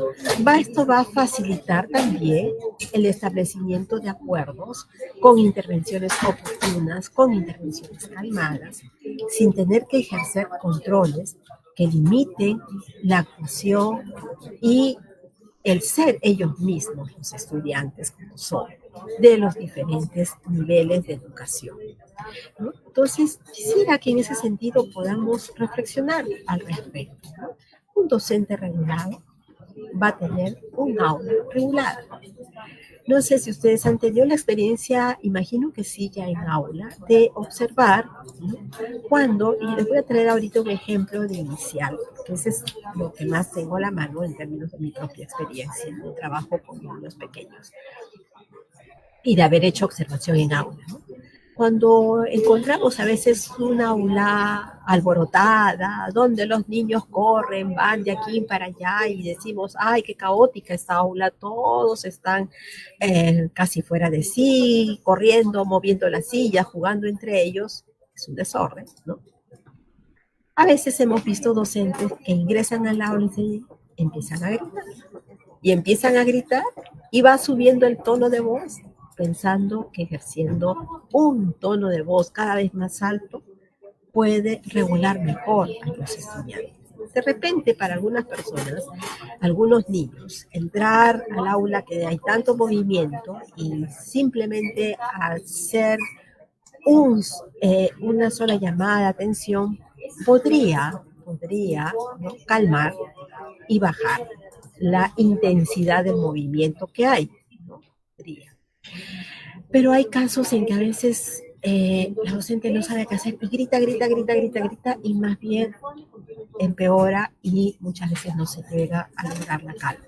esto va a facilitar también el establecimiento de acuerdos con intervenciones oportunas, con intervenciones calmadas, sin tener que ejercer controles que limiten la actuación y el ser ellos mismos los estudiantes como son, de los diferentes niveles de educación, ¿no? Entonces, quisiera que en ese sentido podamos reflexionar al respecto, ¿no? Un docente regulado va a tener un aula regulada. No sé si ustedes han tenido la experiencia, imagino que sí, ya en aula, de observar, ¿no? Cuando, y les voy a traer ahorita un ejemplo de inicial, que ese es lo que más tengo a la mano en términos de mi propia experiencia, de trabajo con niños pequeños y de haber hecho observación en aula, ¿no? Cuando encontramos a veces una aula alborotada, donde los niños corren, van de aquí para allá y decimos, ¡ay, qué caótica esta aula! Todos están casi fuera de sí, corriendo, moviendo las sillas, jugando entre ellos. Es un desorden, ¿no? A veces hemos visto docentes que ingresan al aula y empiezan a gritar. Y empiezan a gritar y va subiendo el tono de voz, pensando que ejerciendo un tono de voz cada vez más alto puede regular mejor a los estudiantes. De repente, para algunas personas, algunos niños, entrar al aula que hay tanto movimiento y simplemente hacer una sola llamada de atención podría, ¿no?, calmar y bajar la intensidad del movimiento que hay, ¿no? Pero hay casos en que a veces la docente no sabe qué hacer y grita y más bien empeora y muchas veces no se llega a lograr la calma.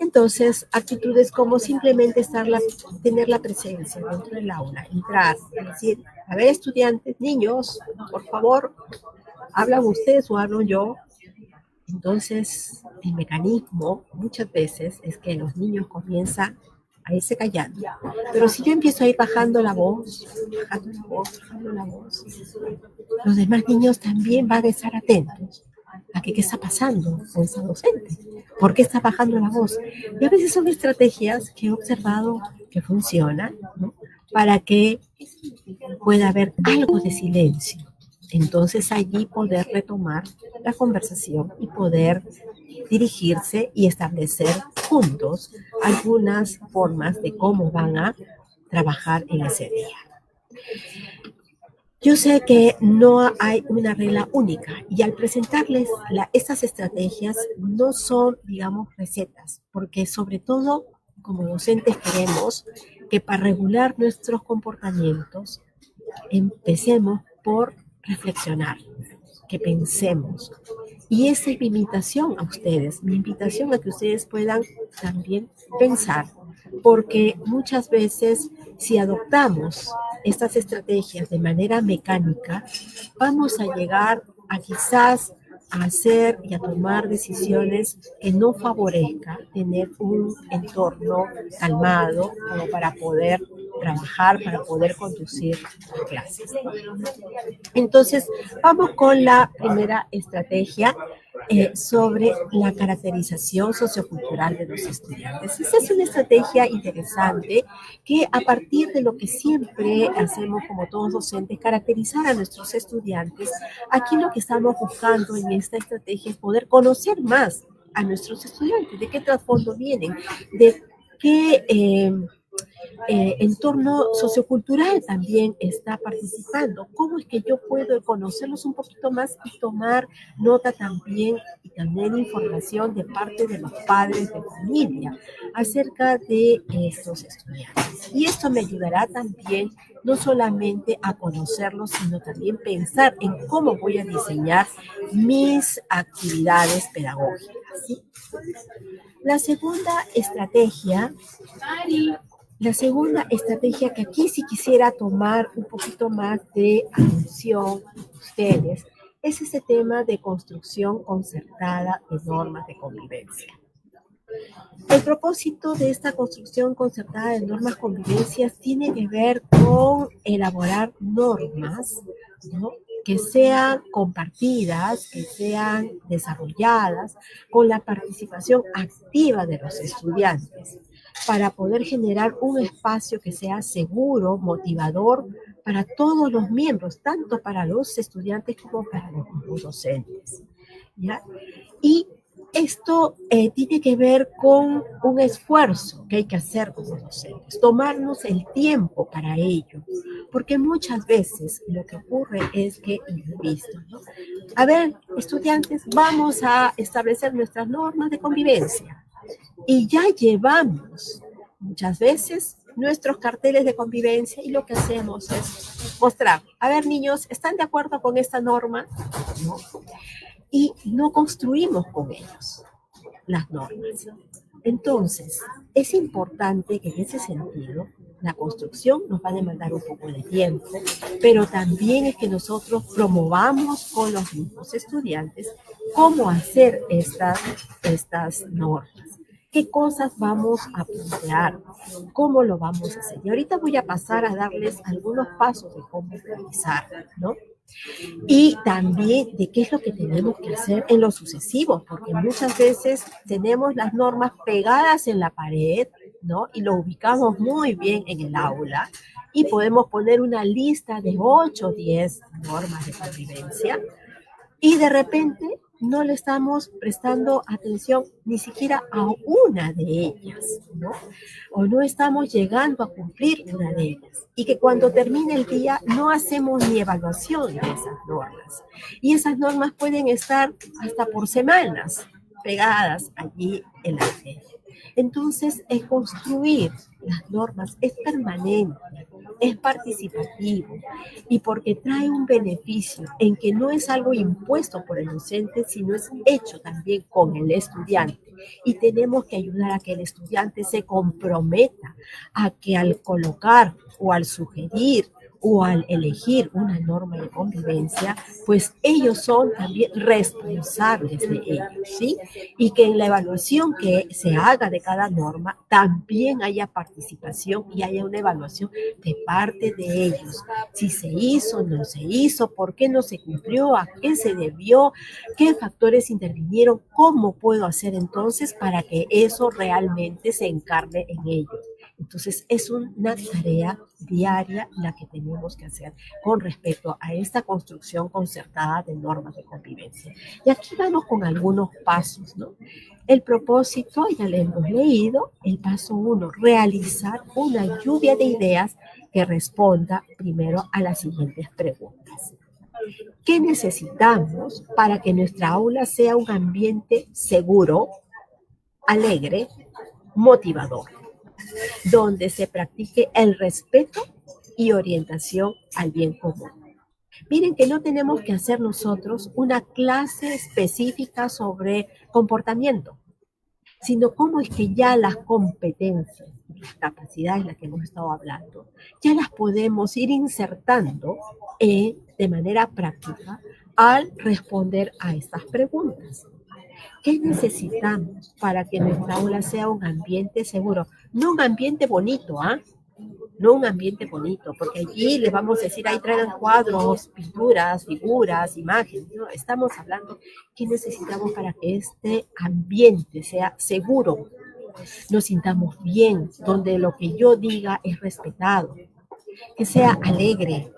Entonces, actitudes como simplemente tener la presencia dentro del aula, entrar, es decir, a ver, estudiantes, niños, por favor, ¿hablan ustedes o hablo yo? Entonces, el mecanismo muchas veces es que los niños comienzan a irse callando. Pero si yo empiezo a ir bajando la voz, los demás niños también van a estar atentos a qué está pasando con esa docente. ¿Por qué está bajando la voz? Y a veces son estrategias que he observado que funcionan, ¿no?, para que pueda haber algo de silencio. Entonces allí poder retomar la conversación y poder dirigirse y establecer juntos algunas formas de cómo van a trabajar en ese día. Yo sé que no hay una regla única y al presentarles estas estrategias no son, digamos, recetas, porque sobre todo como docentes queremos que para regular nuestros comportamientos empecemos por reflexionar, que pensemos. Y esa es mi invitación a ustedes, mi invitación a que ustedes puedan también pensar, porque muchas veces si adoptamos estas estrategias de manera mecánica, vamos a llegar a quizás a hacer y a tomar decisiones que no favorezcan tener un entorno calmado como para poder trabajar, para poder conducir las clases. Entonces, vamos con la primera estrategia sobre la caracterización sociocultural de los estudiantes. Esa es una estrategia interesante que a partir de lo que siempre hacemos como todos docentes, caracterizar a nuestros estudiantes, aquí lo que estamos buscando en esta estrategia es poder conocer más a nuestros estudiantes, de qué trasfondo vienen, de qué entorno sociocultural también está participando. ¿Cómo es que yo puedo conocerlos un poquito más y tomar nota también y tener información de parte de los padres de familia acerca de estos estudiantes? Y esto me ayudará también no solamente a conocerlos, sino también pensar en cómo voy a diseñar mis actividades pedagógicas, ¿sí? La segunda estrategia que aquí sí quisiera tomar un poquito más de atención de ustedes es ese tema de construcción concertada de normas de convivencia. El propósito de esta construcción concertada de normas convivencias tiene que ver con elaborar normas, ¿no?, que sean compartidas, que sean desarrolladas con la participación activa de los estudiantes para poder generar un espacio que sea seguro, motivador para todos los miembros, tanto para los estudiantes como para los docentes, ¿ya? Y esto tiene que ver con un esfuerzo que hay que hacer como docentes, tomarnos el tiempo para ello, porque muchas veces lo que ocurre es que, y lo he visto, ¿no?, a ver, estudiantes, vamos a establecer nuestras normas de convivencia y ya llevamos muchas veces nuestros carteles de convivencia y lo que hacemos es mostrar, a ver niños, ¿están de acuerdo con esta norma? ¿No? Y no construimos con ellos las normas. Entonces, es importante que en ese sentido la construcción nos va a demandar un poco de tiempo, pero también es que nosotros promovamos con los mismos estudiantes cómo hacer estas normas. ¿Qué cosas vamos a plantear? ¿Cómo lo vamos a hacer? Y ahorita voy a pasar a darles algunos pasos de cómo realizar, ¿no? Y también de qué es lo que tenemos que hacer en lo sucesivo, porque muchas veces tenemos las normas pegadas en la pared, ¿no?, y lo ubicamos muy bien en el aula y podemos poner una lista de 8 o 10 normas de convivencia y de repente no le estamos prestando atención ni siquiera a una de ellas, ¿no? O no estamos llegando a cumplir una de ellas. Y que cuando termine el día no hacemos ni evaluación de esas normas. Y esas normas pueden estar hasta por semanas pegadas allí en la serie. Entonces, el construir las normas es permanente, es participativo y porque trae un beneficio en que no es algo impuesto por el docente, sino es hecho también con el estudiante. Y tenemos que ayudar a que el estudiante se comprometa a que al colocar o al sugerir o al elegir una norma de convivencia, pues ellos son también responsables de ello, ¿sí? Y que en la evaluación que se haga de cada norma también haya participación y haya una evaluación de parte de ellos. Si se hizo, no se hizo, por qué no se cumplió, a qué se debió, qué factores intervinieron, cómo puedo hacer entonces para que eso realmente se encarne en ellos. Entonces, es una tarea diaria la que tenemos que hacer con respecto a esta construcción concertada de normas de convivencia. Y aquí vamos con algunos pasos, ¿no? El propósito, ya lo hemos leído, el paso 1, realizar una lluvia de ideas que responda primero a las siguientes preguntas. ¿Qué necesitamos para que nuestra aula sea un ambiente seguro, alegre, motivador, donde se practique el respeto y orientación al bien común? Miren que no tenemos que hacer nosotros una clase específica sobre comportamiento, sino cómo es que ya las competencias, las capacidades de las que hemos estado hablando, ya las podemos ir insertando de manera práctica al responder a estas preguntas. ¿Qué necesitamos para que nuestra aula sea un ambiente seguro? No un ambiente bonito, no un ambiente bonito, porque allí les vamos a decir, ahí traigan cuadros, pinturas, figuras, imágenes, ¿no? Estamos hablando qué necesitamos para que este ambiente sea seguro, nos sintamos bien, donde lo que yo diga es respetado, que sea alegre,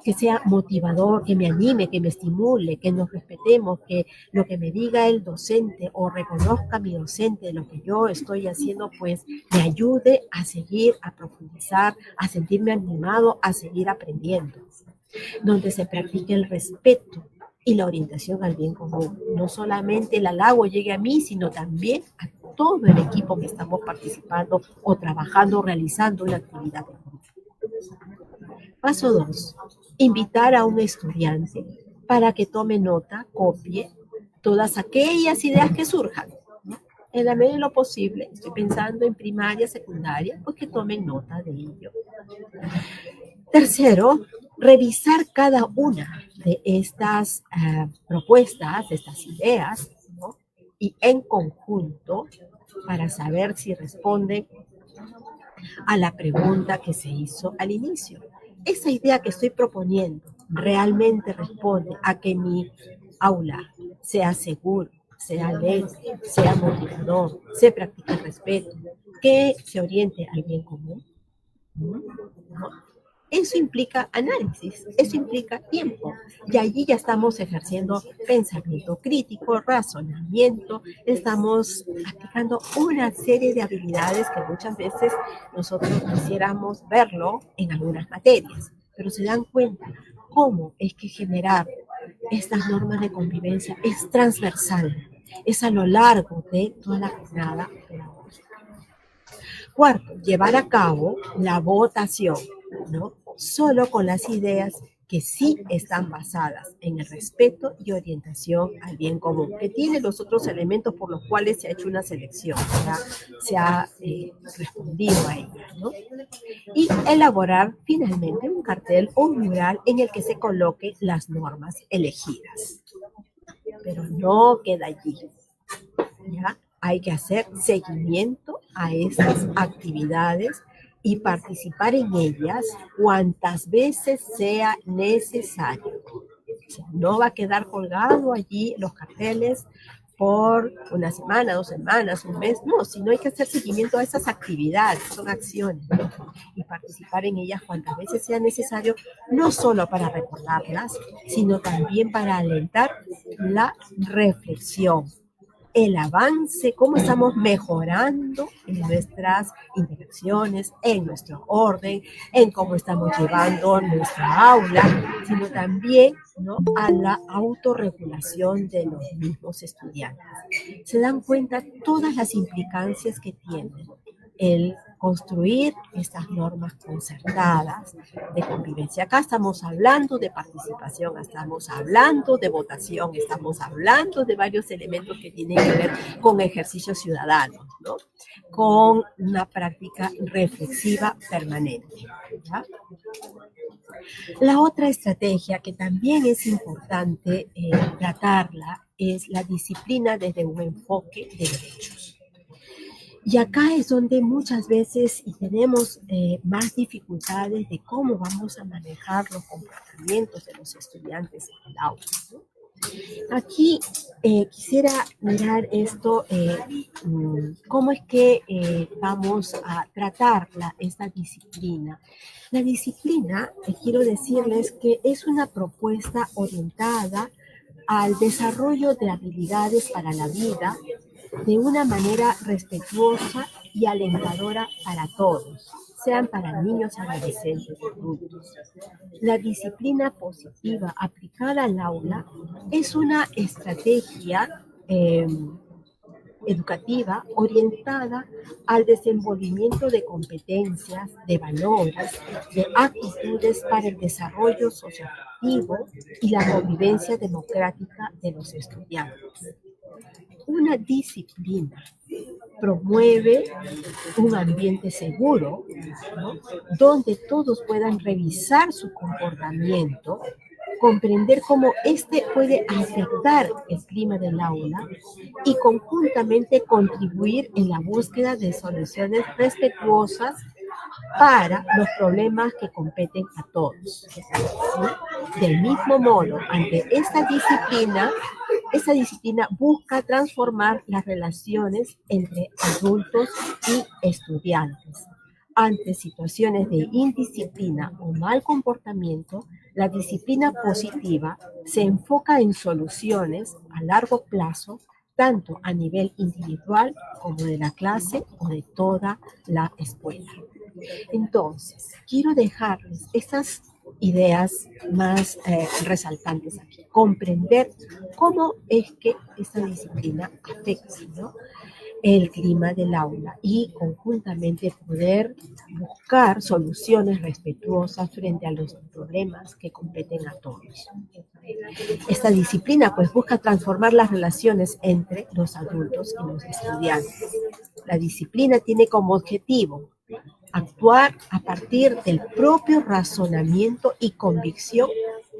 que sea motivador, que me anime, que me estimule, que nos respetemos, que lo que me diga el docente o reconozca mi docente lo que yo estoy haciendo, pues me ayude a seguir, a profundizar, a sentirme animado, a seguir aprendiendo. Donde se practique el respeto y la orientación al bien común. No solamente el halago llegue a mí, sino también a todo el equipo que estamos participando o trabajando, realizando una actividad. Paso 2. Invitar a un estudiante para que tome nota, copie todas aquellas ideas que surjan, ¿no? En la medida de lo posible, estoy pensando en primaria, secundaria, pues que tomen nota de ello. Tercero, revisar cada una de estas propuestas, de estas ideas, ¿no? Y en conjunto para saber si responden a la pregunta que se hizo al inicio. Esa idea que estoy proponiendo realmente responde a que mi aula sea seguro, sea alegre, sea motivador, se practique el respeto, que se oriente al bien común. ¿No? Eso implica análisis, eso implica tiempo. Y allí ya estamos ejerciendo pensamiento crítico, razonamiento, estamos aplicando una serie de habilidades que muchas veces nosotros quisiéramos verlo en algunas materias. Pero se dan cuenta cómo es que generar estas normas de convivencia es transversal, es a lo largo de toda la jornada pedagógica. Cuarto, llevar a cabo la votación, ¿no? Solo con las ideas que sí están basadas en el respeto y orientación al bien común, que tiene los otros elementos por los cuales se ha hecho una selección, se ha respondido a ella, ¿no? Y elaborar finalmente un cartel o un mural en el que se coloquen las normas elegidas. Pero no queda allí, ¿ya? Hay que hacer seguimiento a estas actividades y participar en ellas cuantas veces sea necesario. O sea, no va a quedar colgado allí los carteles por una semana, 2 semanas, un mes, no, sino hay que hacer seguimiento a esas actividades, son acciones, ¿no? Y participar en ellas cuantas veces sea necesario, no solo para recordarlas, sino también para alentar la reflexión, el avance, cómo estamos mejorando en nuestras interacciones, en nuestro orden, en cómo estamos llevando nuestra aula, sino también, ¿no?, a la autorregulación de los mismos estudiantes. Se dan cuenta todas las implicancias que tiene el construir estas normas concertadas de convivencia. Acá estamos hablando de participación, estamos hablando de votación, estamos hablando de varios elementos que tienen que ver con ejercicios ciudadanos, ¿no? Con una práctica reflexiva permanente, ¿ya? La otra estrategia que también es importante tratarla es la disciplina desde un enfoque de derechos. Y acá es donde muchas veces tenemos más dificultades de cómo vamos a manejar los comportamientos de los estudiantes en el aula, ¿no? Aquí quisiera mirar esto, cómo es que vamos a tratar esta disciplina. La disciplina, quiero decirles que es una propuesta orientada al desarrollo de habilidades para la vida, de una manera respetuosa y alentadora para todos, sean para niños, adolescentes y adultos. La disciplina positiva aplicada al aula es una estrategia educativa orientada al desenvolvimiento de competencias, de valores, de actitudes para el desarrollo socioafectivo y la convivencia democrática de los estudiantes. Una disciplina promueve un ambiente seguro, ¿no?, donde todos puedan revisar su comportamiento, comprender cómo éste puede afectar el clima del aula y conjuntamente contribuir en la búsqueda de soluciones respetuosas para los problemas que competen a todos, ¿sí? Del mismo modo, ante esta disciplina busca transformar las relaciones entre adultos y estudiantes, ante situaciones de indisciplina o mal comportamiento, la disciplina positiva se enfoca en soluciones a largo plazo, tanto a nivel individual como de la clase o de toda la escuela. Entonces, quiero dejarles estas ideas más resaltantes aquí. Comprender cómo es que esta disciplina afecta, ¿no?, el clima del aula y conjuntamente poder buscar soluciones respetuosas frente a los problemas que competen a todos. Esta disciplina pues busca transformar las relaciones entre los adultos y los estudiantes. La disciplina tiene como objetivo actuar a partir del propio razonamiento y convicción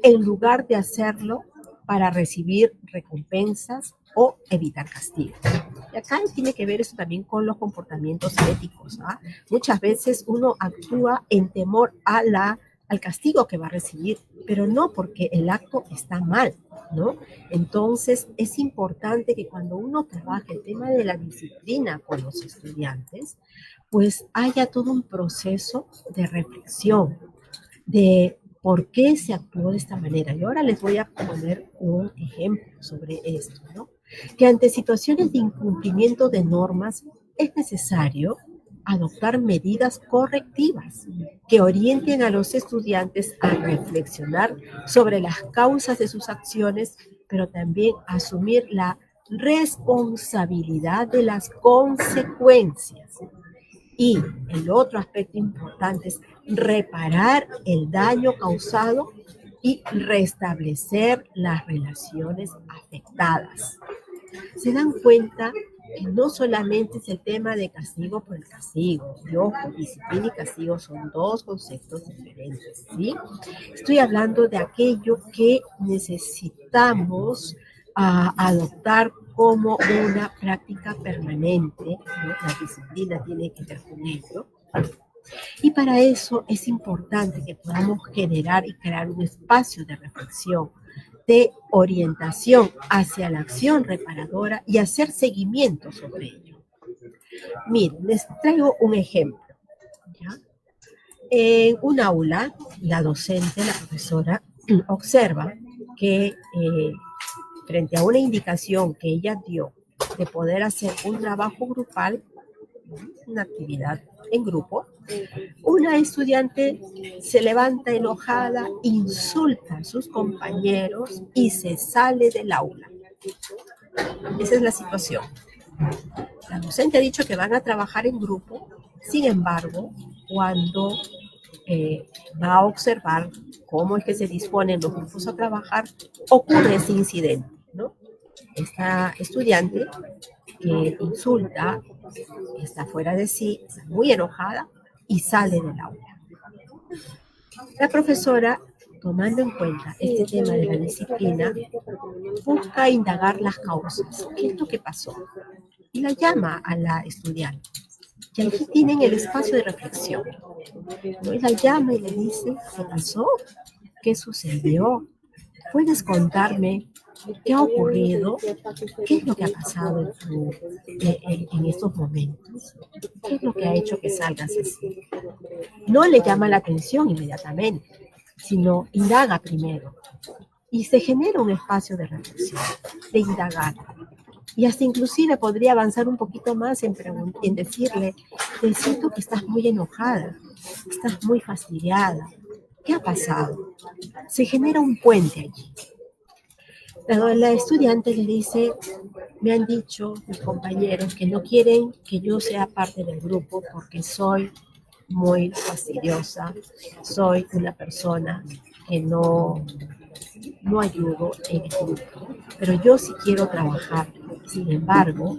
en lugar de hacerlo para recibir recompensas o evitar castigos. Y acá tiene que ver eso también con los comportamientos éticos, ¿ah? Muchas veces uno actúa en temor al castigo que va a recibir, pero no porque el acto está mal, ¿no? Entonces es importante que cuando uno trabaja el tema de la disciplina con los estudiantes, pues haya todo un proceso de reflexión, de por qué se actuó de esta manera. Y ahora les voy a poner un ejemplo sobre esto, ¿no? Que ante situaciones de incumplimiento de normas es necesario adoptar medidas correctivas que orienten a los estudiantes a reflexionar sobre las causas de sus acciones, pero también asumir la responsabilidad de las consecuencias. Y el otro aspecto importante es reparar el daño causado y restablecer las relaciones afectadas. Se dan cuenta que no solamente es el tema de castigo por el castigo. Y ojo, disciplina y castigo son dos conceptos diferentes, ¿sí? Estoy hablando de aquello que necesitamos adoptar como una práctica permanente, ¿no? La disciplina tiene que ver con ello. Y para eso es importante que podamos generar y crear un espacio de reflexión, de orientación hacia la acción reparadora y hacer seguimiento sobre ello. Miren, les traigo un ejemplo, ¿ya? En un aula, la docente, la profesora, observa que frente a una indicación que ella dio de poder hacer un trabajo grupal, una actividad en grupo, una estudiante se levanta enojada, insulta a sus compañeros y se sale del aula. Esa es la situación. La docente ha dicho que van a trabajar en grupo, sin embargo, cuando va a observar cómo es que se disponen los grupos a trabajar, ocurre ese incidente, ¿no? Esta estudiante que insulta, está fuera de sí, está muy enojada y sale del aula. La profesora, tomando en cuenta este tema de la disciplina, busca indagar las causas. ¿Qué es lo que pasó? Y la llama a la estudiante. Y aquí tienen el espacio de reflexión, ¿no? Y la llama y le dice, ¿qué pasó? ¿Qué sucedió? ¿Puedes contarme qué ha ocurrido? ¿Qué es lo que ha pasado en estos momentos? ¿Qué es lo que ha hecho que salgas así? No le llama la atención inmediatamente, sino indaga primero. Y se genera un espacio de reflexión, de indagar. Y hasta inclusive podría avanzar un poquito más en decirle, te siento que estás muy enojada, estás muy fastidiada. ¿Qué ha pasado? Se genera un puente allí. La estudiante le dice, me han dicho mis compañeros que no quieren que yo sea parte del grupo porque soy muy fastidiosa, soy una persona que no ayudo en el grupo, pero yo sí quiero trabajar. Sin embargo,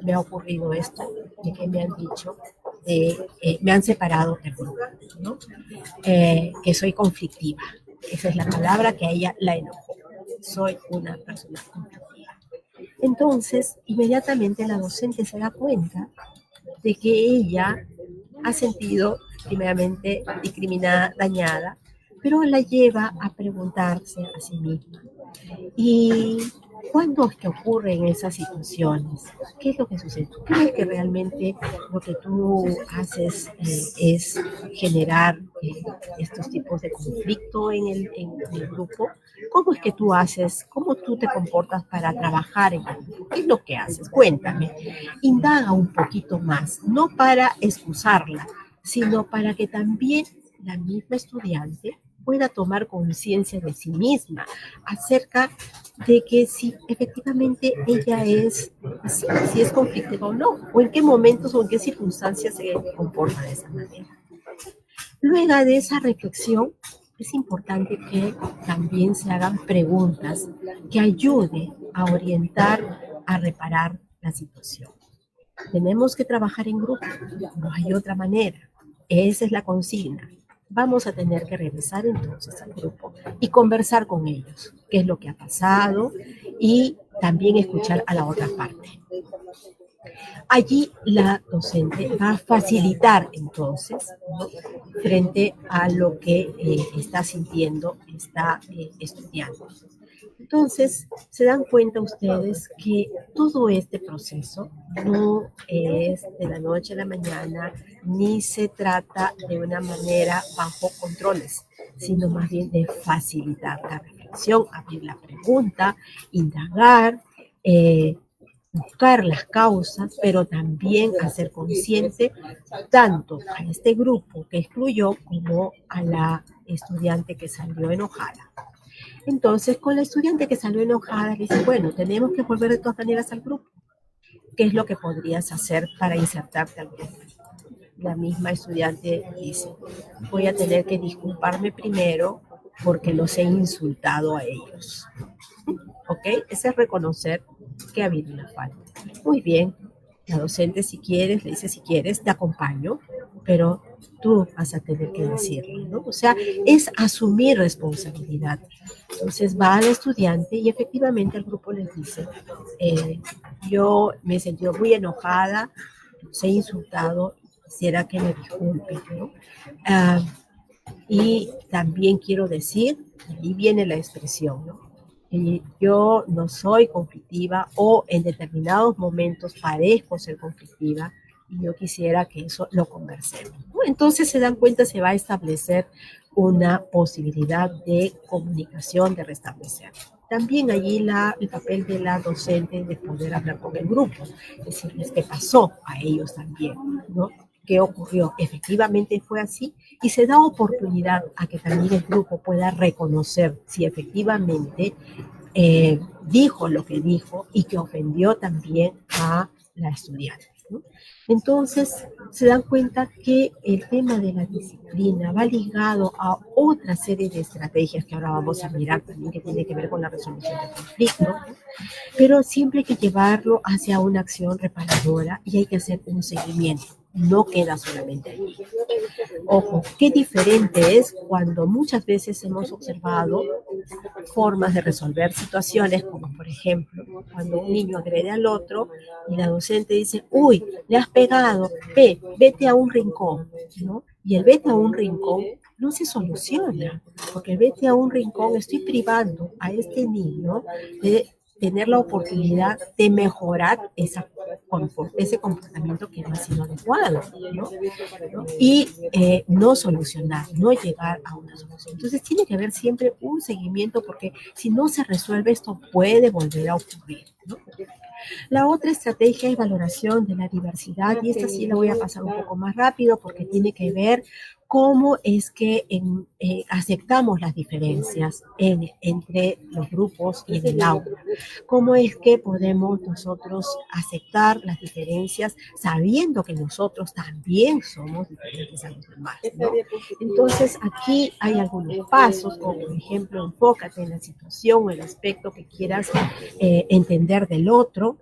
me ha ocurrido esto, de que me han dicho, me han separado del grupo, ¿no? Que soy conflictiva. Esa es la palabra que a ella la enojó. Soy una persona conflictiva. Entonces, inmediatamente la docente se da cuenta de que ella ha sentido primeramente discriminada, dañada, pero la lleva a preguntarse a sí misma. ¿Y ¿Cuándo es que ocurren esas situaciones? ¿Qué es lo que sucede? ¿Tú crees que realmente lo que tú haces es generar estos tipos de conflicto en el grupo? ¿Cómo es que tú haces, cómo tú te comportas para trabajar en el grupo? ¿Qué es lo que haces? Cuéntame. Indaga un poquito más, no para excusarla, sino para que también la misma estudiante pueda tomar conciencia de sí misma acerca de que si efectivamente ella es, si es conflictiva o no, o en qué momentos o en qué circunstancias se comporta de esa manera. Luego de esa reflexión, es importante que también se hagan preguntas que ayuden a orientar, a reparar la situación. Tenemos que trabajar en grupo, no hay otra manera. Esa es la consigna. Vamos a tener que regresar entonces al grupo y conversar con ellos, qué es lo que ha pasado y también escuchar a la otra parte. Allí la docente va a facilitar entonces, ¿no?, frente a lo que está sintiendo esta estudiante. Entonces, se dan cuenta ustedes que todo este proceso no es de la noche a la mañana, ni se trata de una manera bajo controles, sino más bien de facilitar la reflexión, abrir la pregunta, indagar, buscar las causas, pero también hacer consciente tanto a este grupo que excluyó como a la estudiante que salió enojada. Entonces, con la estudiante que salió enojada, le dice, bueno, tenemos que volver de todas maneras al grupo. ¿Qué es lo que podrías hacer para insertarte al grupo? La misma estudiante dice, voy a tener que disculparme primero porque los he insultado a ellos. ¿Ok? Ese es reconocer que ha habido una falta. Muy bien, la docente si quieres, le dice si quieres, te acompaño, pero tú vas a tener que decirlo, ¿no? O sea, es asumir responsabilidad. Entonces va al estudiante y efectivamente el grupo les dice, yo me he sentido muy enojada, los he insultado, quisiera que me disculpen, ¿no? Y también quiero decir, ahí viene la expresión, ¿no? Yo no soy conflictiva o en determinados momentos parezco ser conflictiva y yo quisiera que eso lo conversemos, ¿no? Entonces se dan cuenta, se va a establecer una posibilidad de comunicación, de restablecer. También allí el papel de la docente de poder hablar con el grupo, decirles qué pasó a ellos también, ¿no? ¿Qué ocurrió? Efectivamente fue así y se da oportunidad a que también el grupo pueda reconocer si efectivamente dijo lo que dijo y que ofendió también a la estudiante, ¿no? Entonces se dan cuenta que el tema de la disciplina va ligado a otra serie de estrategias que ahora vamos a mirar también, que tiene que ver con la resolución del conflicto, ¿no? Pero siempre hay que llevarlo hacia una acción reparadora y hay que hacer un seguimiento. No queda solamente ahí. Ojo, qué diferente es cuando muchas veces hemos observado formas de resolver situaciones, como por ejemplo, cuando un niño agrede al otro y la docente dice, uy, le has pegado, vete a un rincón, ¿no? Y el vete a un rincón no se soluciona, porque el vete a un rincón estoy privando a este niño de tener la oportunidad de mejorar ese comportamiento que no ha sido adecuado, ¿no? Y no solucionar, no llegar a una solución. Entonces tiene que haber siempre un seguimiento porque si no se resuelve esto puede volver a ocurrir, ¿no? La otra estrategia es valoración de la diversidad y esta sí la voy a pasar un poco más rápido porque tiene que ver cómo es que aceptamos las diferencias entre los grupos y en el aula. Cómo es que podemos nosotros aceptar las diferencias sabiendo que nosotros también somos diferentes a los demás, ¿no? Entonces aquí hay algunos pasos, como por ejemplo, enfócate en la situación o el aspecto que quieras entender del otro.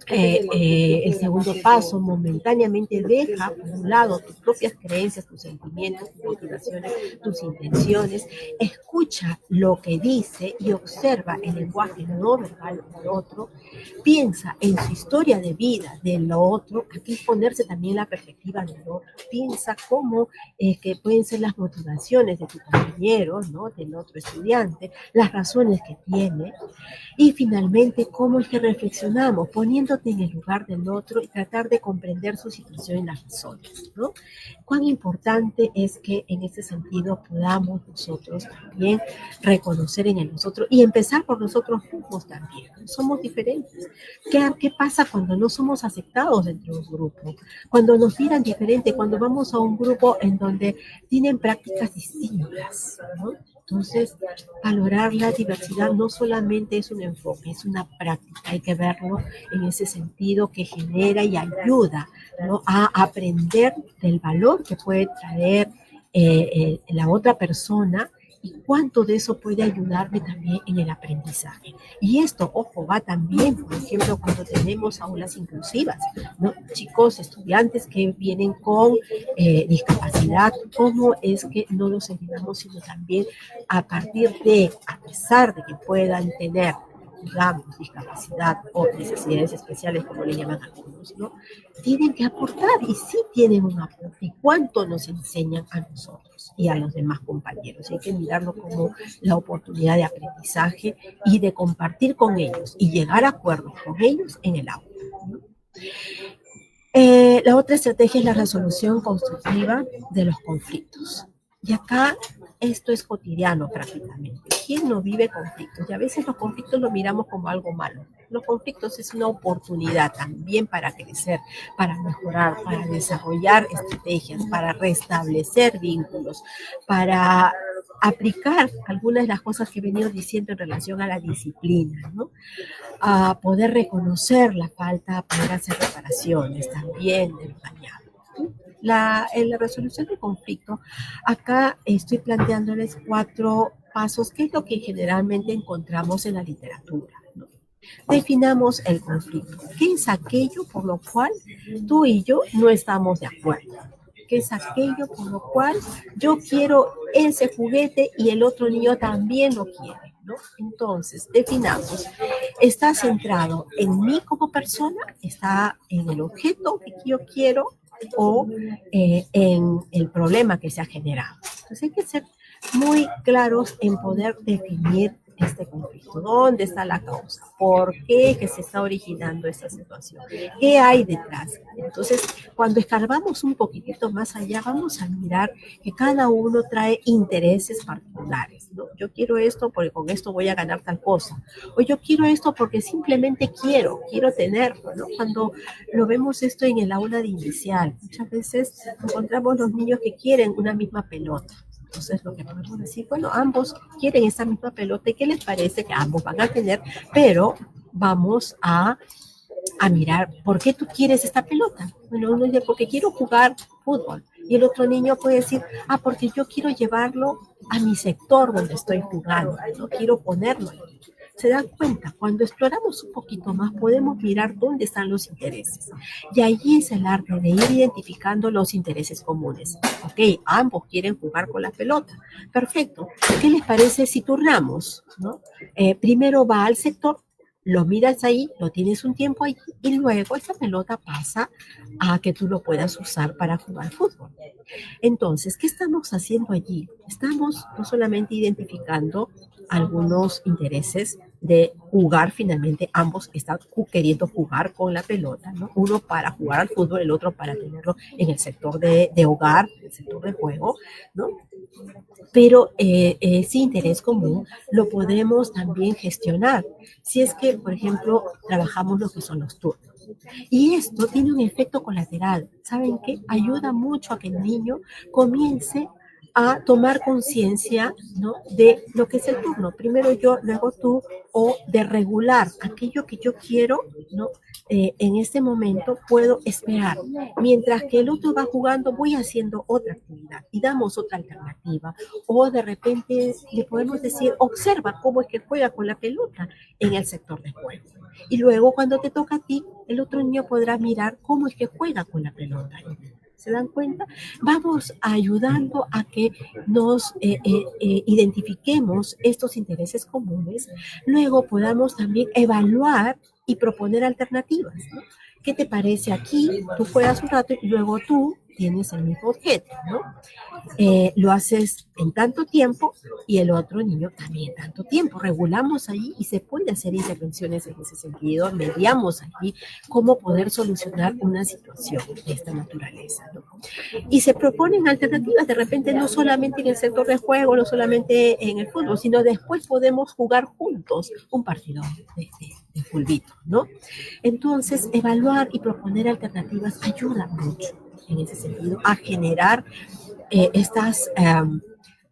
El segundo paso, momentáneamente deja por un lado tus propias creencias, tus sentimientos, tus motivaciones, tus intenciones, escucha lo que dice y observa el lenguaje no verbal del otro, piensa en su historia de vida del otro, aquí ponerse también la perspectiva del otro, piensa cómo que pueden ser las motivaciones de tu compañero, ¿no? Del otro estudiante, las razones que tiene, y finalmente cómo es que reflexionamos, poniéndote en el lugar del otro y tratar de comprender su situación y las razones, ¿no? Cuán importante es que en ese sentido podamos nosotros también reconocer en el nosotros y empezar por nosotros mismos también. Somos diferentes. ¿Qué pasa cuando no somos aceptados dentro de un grupo? Cuando nos miran diferente, cuando vamos a un grupo en donde tienen prácticas distintas, ¿no? Entonces, valorar la diversidad no solamente es un enfoque, es una práctica. Hay que verlo en ese sentido que genera y ayuda, ¿no? A aprender del valor que puede traer la otra persona y cuánto de eso puede ayudarme también en el aprendizaje. Y esto, ojo, va también, por ejemplo, cuando tenemos aulas inclusivas, ¿no? Chicos, estudiantes que vienen con discapacidad, cómo es que no los ayudamos, sino también a partir de, a pesar de que puedan tener, digamos, discapacidad o necesidades especiales, como le llaman algunos, ¿no? Tienen que aportar y sí tienen un aporte. ¿Y cuánto nos enseñan a nosotros y a los demás compañeros? Hay que mirarlo como la oportunidad de aprendizaje y de compartir con ellos y llegar a acuerdos con ellos en el aula, ¿no? La otra estrategia es la resolución constructiva de los conflictos. Y acá esto es cotidiano prácticamente. ¿Quién no vive conflictos? Y a veces los conflictos los miramos como algo malo. Los conflictos es una oportunidad también para crecer, para mejorar, para desarrollar estrategias, para restablecer vínculos, para aplicar algunas de las cosas que he venido diciendo en relación a la disciplina, ¿no? A poder reconocer la falta, a poder hacer reparaciones también de lo dañado. En la resolución de conflicto, acá estoy planteándoles 4 pasos, que es lo que generalmente encontramos en la literatura, ¿no? Definamos el conflicto. ¿Qué es aquello por lo cual tú y yo no estamos de acuerdo? ¿Qué es aquello por lo cual yo quiero ese juguete y el otro niño también lo quiere, ¿no? Entonces, definamos. ¿Está centrado en mí como persona? ¿Está en el objeto que yo quiero? O en el problema que se ha generado. Entonces hay que ser muy claros en poder definir este conflicto. ¿Dónde está la causa? ¿Por qué que se está originando esta situación? ¿Qué hay detrás? Entonces, cuando escarbamos un poquitito más allá, vamos a mirar que cada uno trae intereses particulares, ¿no? Yo quiero esto porque con esto voy a ganar tal cosa. O yo quiero esto porque simplemente quiero tenerlo, ¿no? Cuando lo vemos esto en el aula de inicial, muchas veces encontramos los niños que quieren una misma pelota. Entonces, lo que podemos decir, bueno, ambos quieren esa misma pelota, ¿y qué les parece que ambos van a tener? Pero vamos a mirar, ¿por qué tú quieres esta pelota? Bueno, uno dice, porque quiero jugar fútbol. Y el otro niño puede decir, porque yo quiero llevarlo a mi sector donde estoy jugando, no quiero ponerlo ahí. Se dan cuenta, cuando exploramos un poquito más, podemos mirar dónde están los intereses. Y allí es el arte de ir identificando los intereses comunes. Ok, ambos quieren jugar con la pelota. Perfecto. ¿Qué les parece si turnamos, ¿no? Primero va al sector, lo miras ahí, lo tienes un tiempo ahí, y luego esa pelota pasa a que tú lo puedas usar para jugar fútbol. Entonces, ¿qué estamos haciendo allí? Estamos no solamente identificando algunos intereses de jugar, finalmente ambos están queriendo jugar con la pelota, ¿no? Uno para jugar al fútbol, el otro para tenerlo en el sector de hogar, en el sector de juego, ¿no? Pero ese interés común lo podemos también gestionar si es que, por ejemplo, trabajamos lo que son los turnos. Y esto tiene un efecto colateral. ¿Saben qué? Ayuda mucho a que el niño comience a tomar conciencia, ¿no?, de lo que es el turno. Primero yo, luego tú, o de regular aquello que yo quiero, ¿no? En este momento puedo esperar. Mientras que el otro va jugando, voy haciendo otra actividad y damos otra alternativa. O de repente le podemos decir, observa cómo es que juega con la pelota en el sector de juego. Y luego cuando te toca a ti, el otro niño podrá mirar cómo es que juega con la pelota. ¿Se dan cuenta? Vamos ayudando a que nos identifiquemos estos intereses comunes, luego podamos también evaluar y proponer alternativas, ¿no? ¿Qué te parece aquí? Tú juegas un rato y luego tú tienes el mismo objeto, ¿no? Lo haces en tanto tiempo y el otro niño también tanto tiempo. Regulamos ahí y se puede hacer intervenciones en ese sentido, mediamos allí cómo poder solucionar una situación de esta naturaleza, ¿no? Y se proponen alternativas, de repente no solamente en el sector de juego, no solamente en el fútbol, sino después podemos jugar juntos un partido de fulbito, ¿no? Entonces, evaluar y proponer alternativas ayuda mucho en ese sentido a generar estas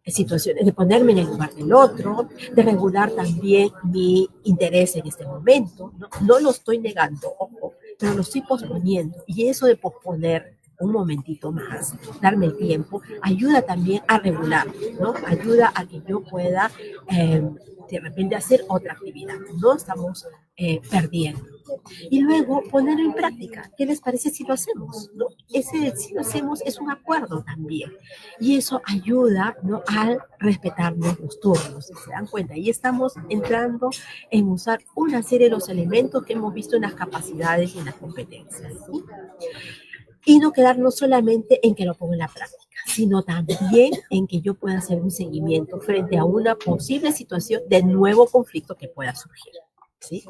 situaciones, de ponerme en el lugar del otro, de regular también mi interés en este momento, ¿no? No lo estoy negando, ojo, pero lo estoy posponiendo. Y eso de posponer un momentito más, darme el tiempo, ayuda también a regular, ¿no? Ayuda a que yo pueda de repente hacer otra actividad, no estamos perdiendo. Y luego ponerlo en práctica. ¿Qué les parece si lo hacemos? ¿No? Ese si lo hacemos es un acuerdo también. Y eso ayuda, ¿no?, al respetarnos los turnos. ¿Se dan cuenta? Y estamos entrando en usar una serie de los elementos que hemos visto en las capacidades y en las competencias, ¿sí? Y no quedarnos solamente en que lo pongo en la práctica, sino también en que yo pueda hacer un seguimiento frente a una posible situación de nuevo conflicto que pueda surgir, ¿sí?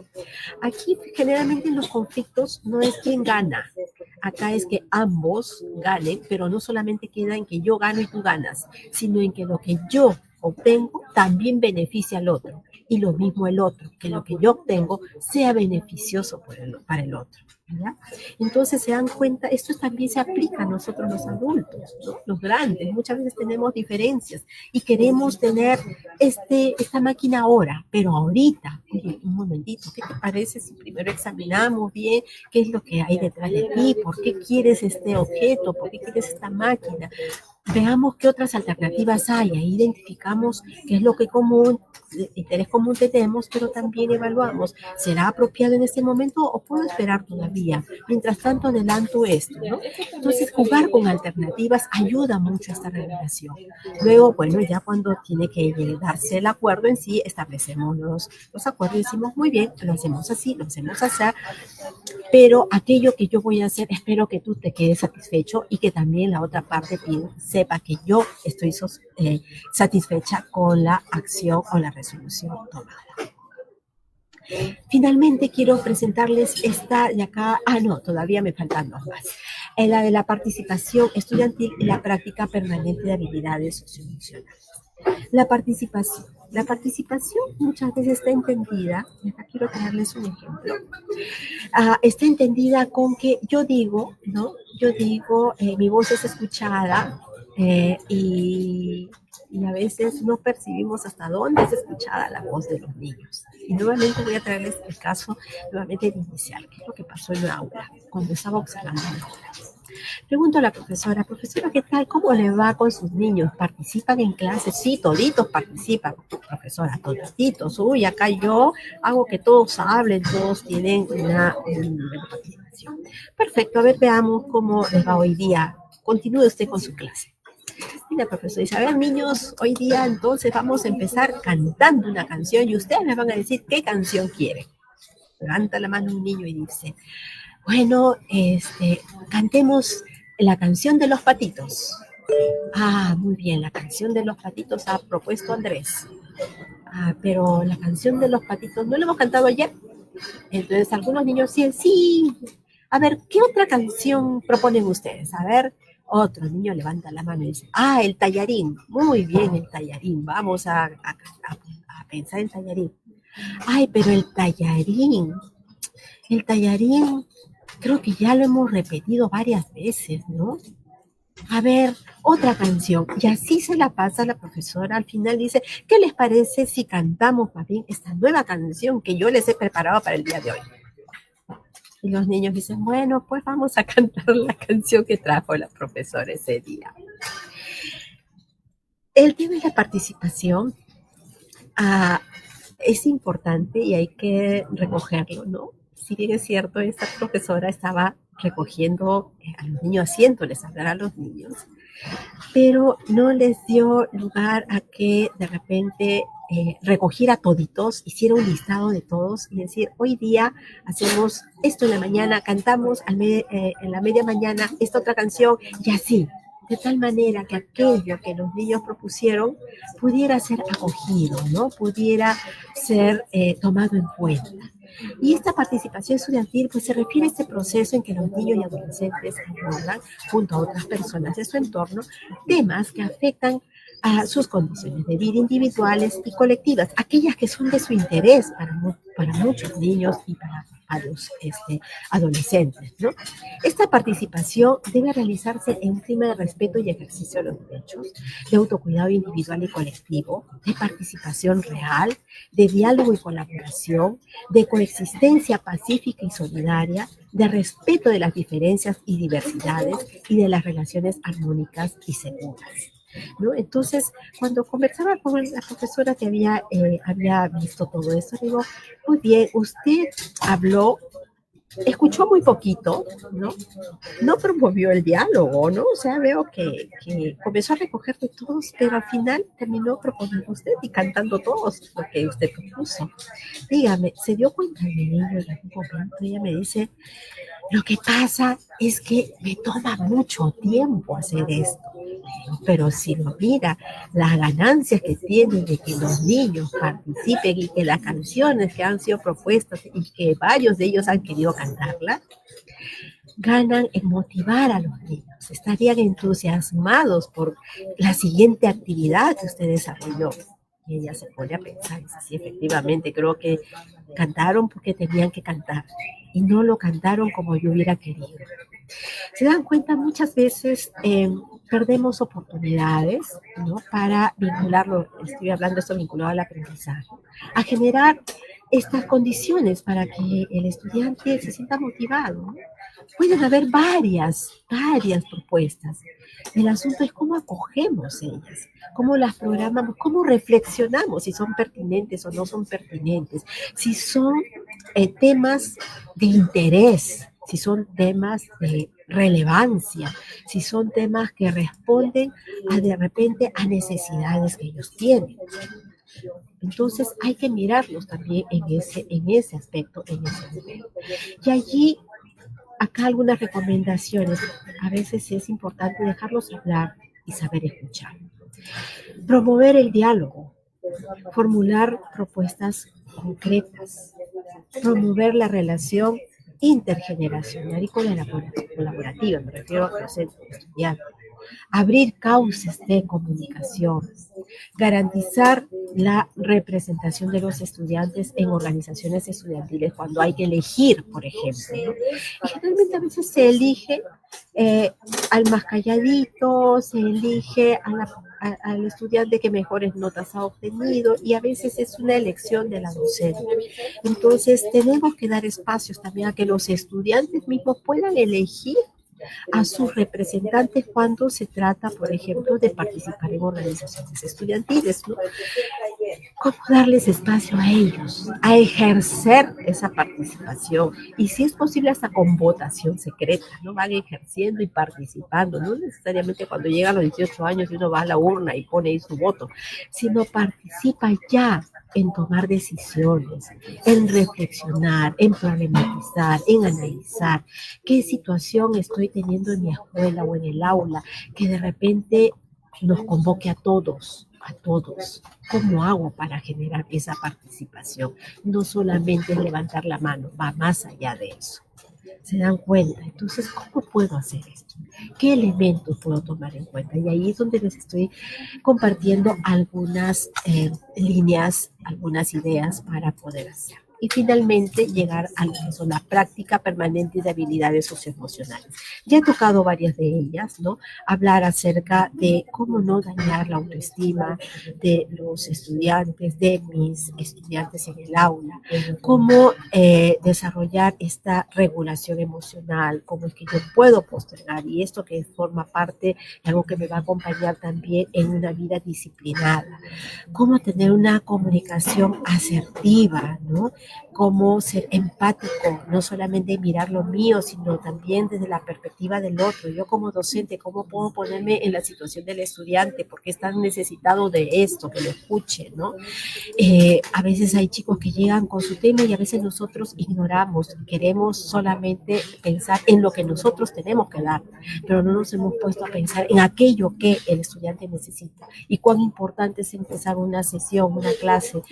Aquí generalmente en los conflictos no es quien gana, acá es que ambos ganen, pero no solamente queda en que yo gano y tú ganas, sino en que lo que yo obtengo también beneficia al otro, y lo mismo el otro, que lo que yo obtengo sea beneficioso para el otro, ¿verdad? Entonces se dan cuenta, esto también se aplica a nosotros los adultos, ¿no? Los grandes, muchas veces tenemos diferencias y queremos tener esta máquina ahora, pero ahorita, oye, un momentito, ¿qué te parece si primero examinamos bien qué es lo que hay detrás de ti? ¿Por qué quieres este objeto? ¿Por qué quieres esta máquina? Veamos qué otras alternativas hay, ahí identificamos qué es lo que común, interés común tenemos, pero también evaluamos, ¿será apropiado en este momento o puedo esperar todavía? Mientras tanto adelanto esto, ¿no? Entonces jugar con alternativas ayuda mucho a esta regulación. Luego, bueno, ya cuando tiene que darse el acuerdo en sí, establecemos los acuerdos y decimos, muy bien, lo hacemos así, lo hacemos así, pero aquello que yo voy a hacer, espero que tú te quedes satisfecho y que también la otra parte sepa que yo estoy satisfecha con la acción o la resolución tomada. Finalmente quiero presentarles esta de acá, todavía me faltan dos más, la de la participación estudiantil y la práctica permanente de habilidades socioemocionales. La participación muchas veces está entendida, y acá quiero traerles un ejemplo, está entendida con que yo digo, ¿no? Mi voz es escuchada, y a veces no percibimos hasta dónde es escuchada la voz de los niños. Y nuevamente voy a traerles el caso nuevamente inicial, que es lo que pasó en la aula, cuando estaba observando la aula. Pregunto a la profesora, ¿qué tal? ¿Cómo le va con sus niños? ¿Participan en clases? Sí, toditos participan. Profesora, toditos. Uy, acá yo hago que todos hablen, todos tienen una participación. Perfecto, a ver, veamos cómo les va hoy día. Continúe usted con su clase. Y la profesora dice, a ver, niños, hoy día entonces vamos a empezar cantando una canción y ustedes me van a decir qué canción quieren. Levanta la mano un niño y dice, bueno, cantemos la canción de los patitos. Muy bien, la canción de los patitos ha propuesto Andrés. Pero la canción de los patitos, ¿no la hemos cantado ayer? Entonces algunos niños sí. A ver, ¿qué otra canción proponen ustedes? A ver, otro niño levanta la mano y dice, el tallarín. Muy bien, el tallarín. Vamos a pensar en tallarín. Pero el tallarín, creo que ya lo hemos repetido varias veces, ¿no? A ver, otra canción. Y así se la pasa la profesora. Al final dice, ¿qué les parece si cantamos más bien esta nueva canción que yo les he preparado para el día de hoy? Y los niños dicen, bueno, pues vamos a cantar la canción que trajo la profesora ese día. El tema de la participación es importante y hay que recogerlo, ¿no? Si bien es cierto, esta profesora estaba recogiendo a los niños, haciéndoles hablar a los niños, pero no les dio lugar a que de repente recogiera toditos, hiciera un listado de todos y decir, hoy día hacemos esto en la mañana, cantamos en la media mañana esta otra canción y así, de tal manera que aquello que los niños propusieron pudiera ser acogido, ¿no? Pudiera ser tomado en cuenta. Y esta participación estudiantil pues se refiere a este proceso en que los niños y adolescentes abordan junto a otras personas de su entorno temas que afectan a sus condiciones de vida individuales y colectivas, aquellas que son de su interés para muchos niños y para los adolescentes, ¿no? Esta participación debe realizarse en un clima de respeto y ejercicio de los derechos, de autocuidado individual y colectivo, de participación real, de diálogo y colaboración, de coexistencia pacífica y solidaria, de respeto de las diferencias y diversidades y de las relaciones armónicas y seguras, ¿no? Entonces, cuando conversaba con la profesora que había visto todo esto, le digo, muy bien, usted habló, escuchó muy poquito, ¿no? No promovió el diálogo, ¿no? O sea, veo que comenzó a recoger de todos, pero al final terminó proponiendo usted y cantando todos lo que usted propuso. Dígame, ¿se dio cuenta de mi niño en algún momento? Ella me dice, lo que pasa es que me toma mucho tiempo hacer esto. Pero si no mira las ganancias que tienen de que los niños participen y que las canciones que han sido propuestas y que varios de ellos han querido cantarla, ganan en motivar a los niños. Estarían entusiasmados por la siguiente actividad que usted desarrolló. Y ella se pone a pensar, sí, efectivamente, creo que cantaron porque tenían que cantar y no lo cantaron como yo hubiera querido. Se dan cuenta, muchas veces perdemos oportunidades, ¿no? Para vincularlo, estoy hablando de esto vinculado al aprendizaje, a generar estas condiciones para que el estudiante se sienta motivado, ¿no? Pueden haber varias propuestas. El asunto es cómo acogemos ellas, cómo las programamos, cómo reflexionamos si son pertinentes o no son pertinentes, si son temas de interés, si son temas de relevancia, si son temas que responden de repente a necesidades que ellos tienen. Entonces hay que mirarlos también en ese aspecto, en ese nivel. Y allí, acá algunas recomendaciones. A veces es importante dejarlos hablar y saber escuchar. Promover el diálogo, formular propuestas concretas, promover la relación intergeneracional y colaborativa, me refiero a docentes y estudiantes, abrir cauces de comunicación, garantizar la representación de los estudiantes en organizaciones estudiantiles cuando hay que elegir, por ejemplo, ¿no? Y generalmente a veces se elige al más calladito, se elige al estudiante que mejores notas ha obtenido y a veces es una elección de la docente. Entonces tenemos que dar espacios también a que los estudiantes mismos puedan elegir a sus representantes cuando se trata, por ejemplo, de participar en organizaciones estudiantiles, ¿no? ¿Cómo darles espacio a ellos, a ejercer esa participación? Y si es posible hasta con votación secreta, ¿no? Van ejerciendo y participando, no necesariamente cuando llegan los 18 años y uno va a la urna y pone ahí su voto, sino participa ya en tomar decisiones, en reflexionar, en problematizar, en analizar qué situación estoy teniendo en mi escuela o en el aula que de repente nos convoque a todos. ¿Cómo hago para generar esa participación? No solamente es levantar la mano, va más allá de eso. ¿Se dan cuenta? Entonces, ¿cómo puedo hacer esto? ¿Qué elementos puedo tomar en cuenta? Y ahí es donde les estoy compartiendo algunas líneas, algunas ideas para poder hacer. y finalmente llegar a lo que son la práctica permanente de habilidades socioemocionales. Ya he tocado varias de ellas, ¿no? Hablar acerca de cómo no dañar la autoestima de los estudiantes, de mis estudiantes en el aula, cómo desarrollar esta regulación emocional, cómo es que yo puedo postergar, y esto que forma parte de algo que me va a acompañar también en una vida disciplinada, cómo tener una comunicación asertiva, ¿no? Cómo ser empático, no solamente mirar lo mío, sino también desde la perspectiva del otro. Yo como docente, ¿cómo puedo ponerme en la situación del estudiante? Porque es tan necesitado de esto, que lo escuche, ¿no? A veces hay chicos que llegan con su tema y a veces nosotros ignoramos, queremos solamente pensar en lo que nosotros tenemos que dar, pero no nos hemos puesto a pensar en aquello que el estudiante necesita. Y cuán importante es empezar una sesión, una clase,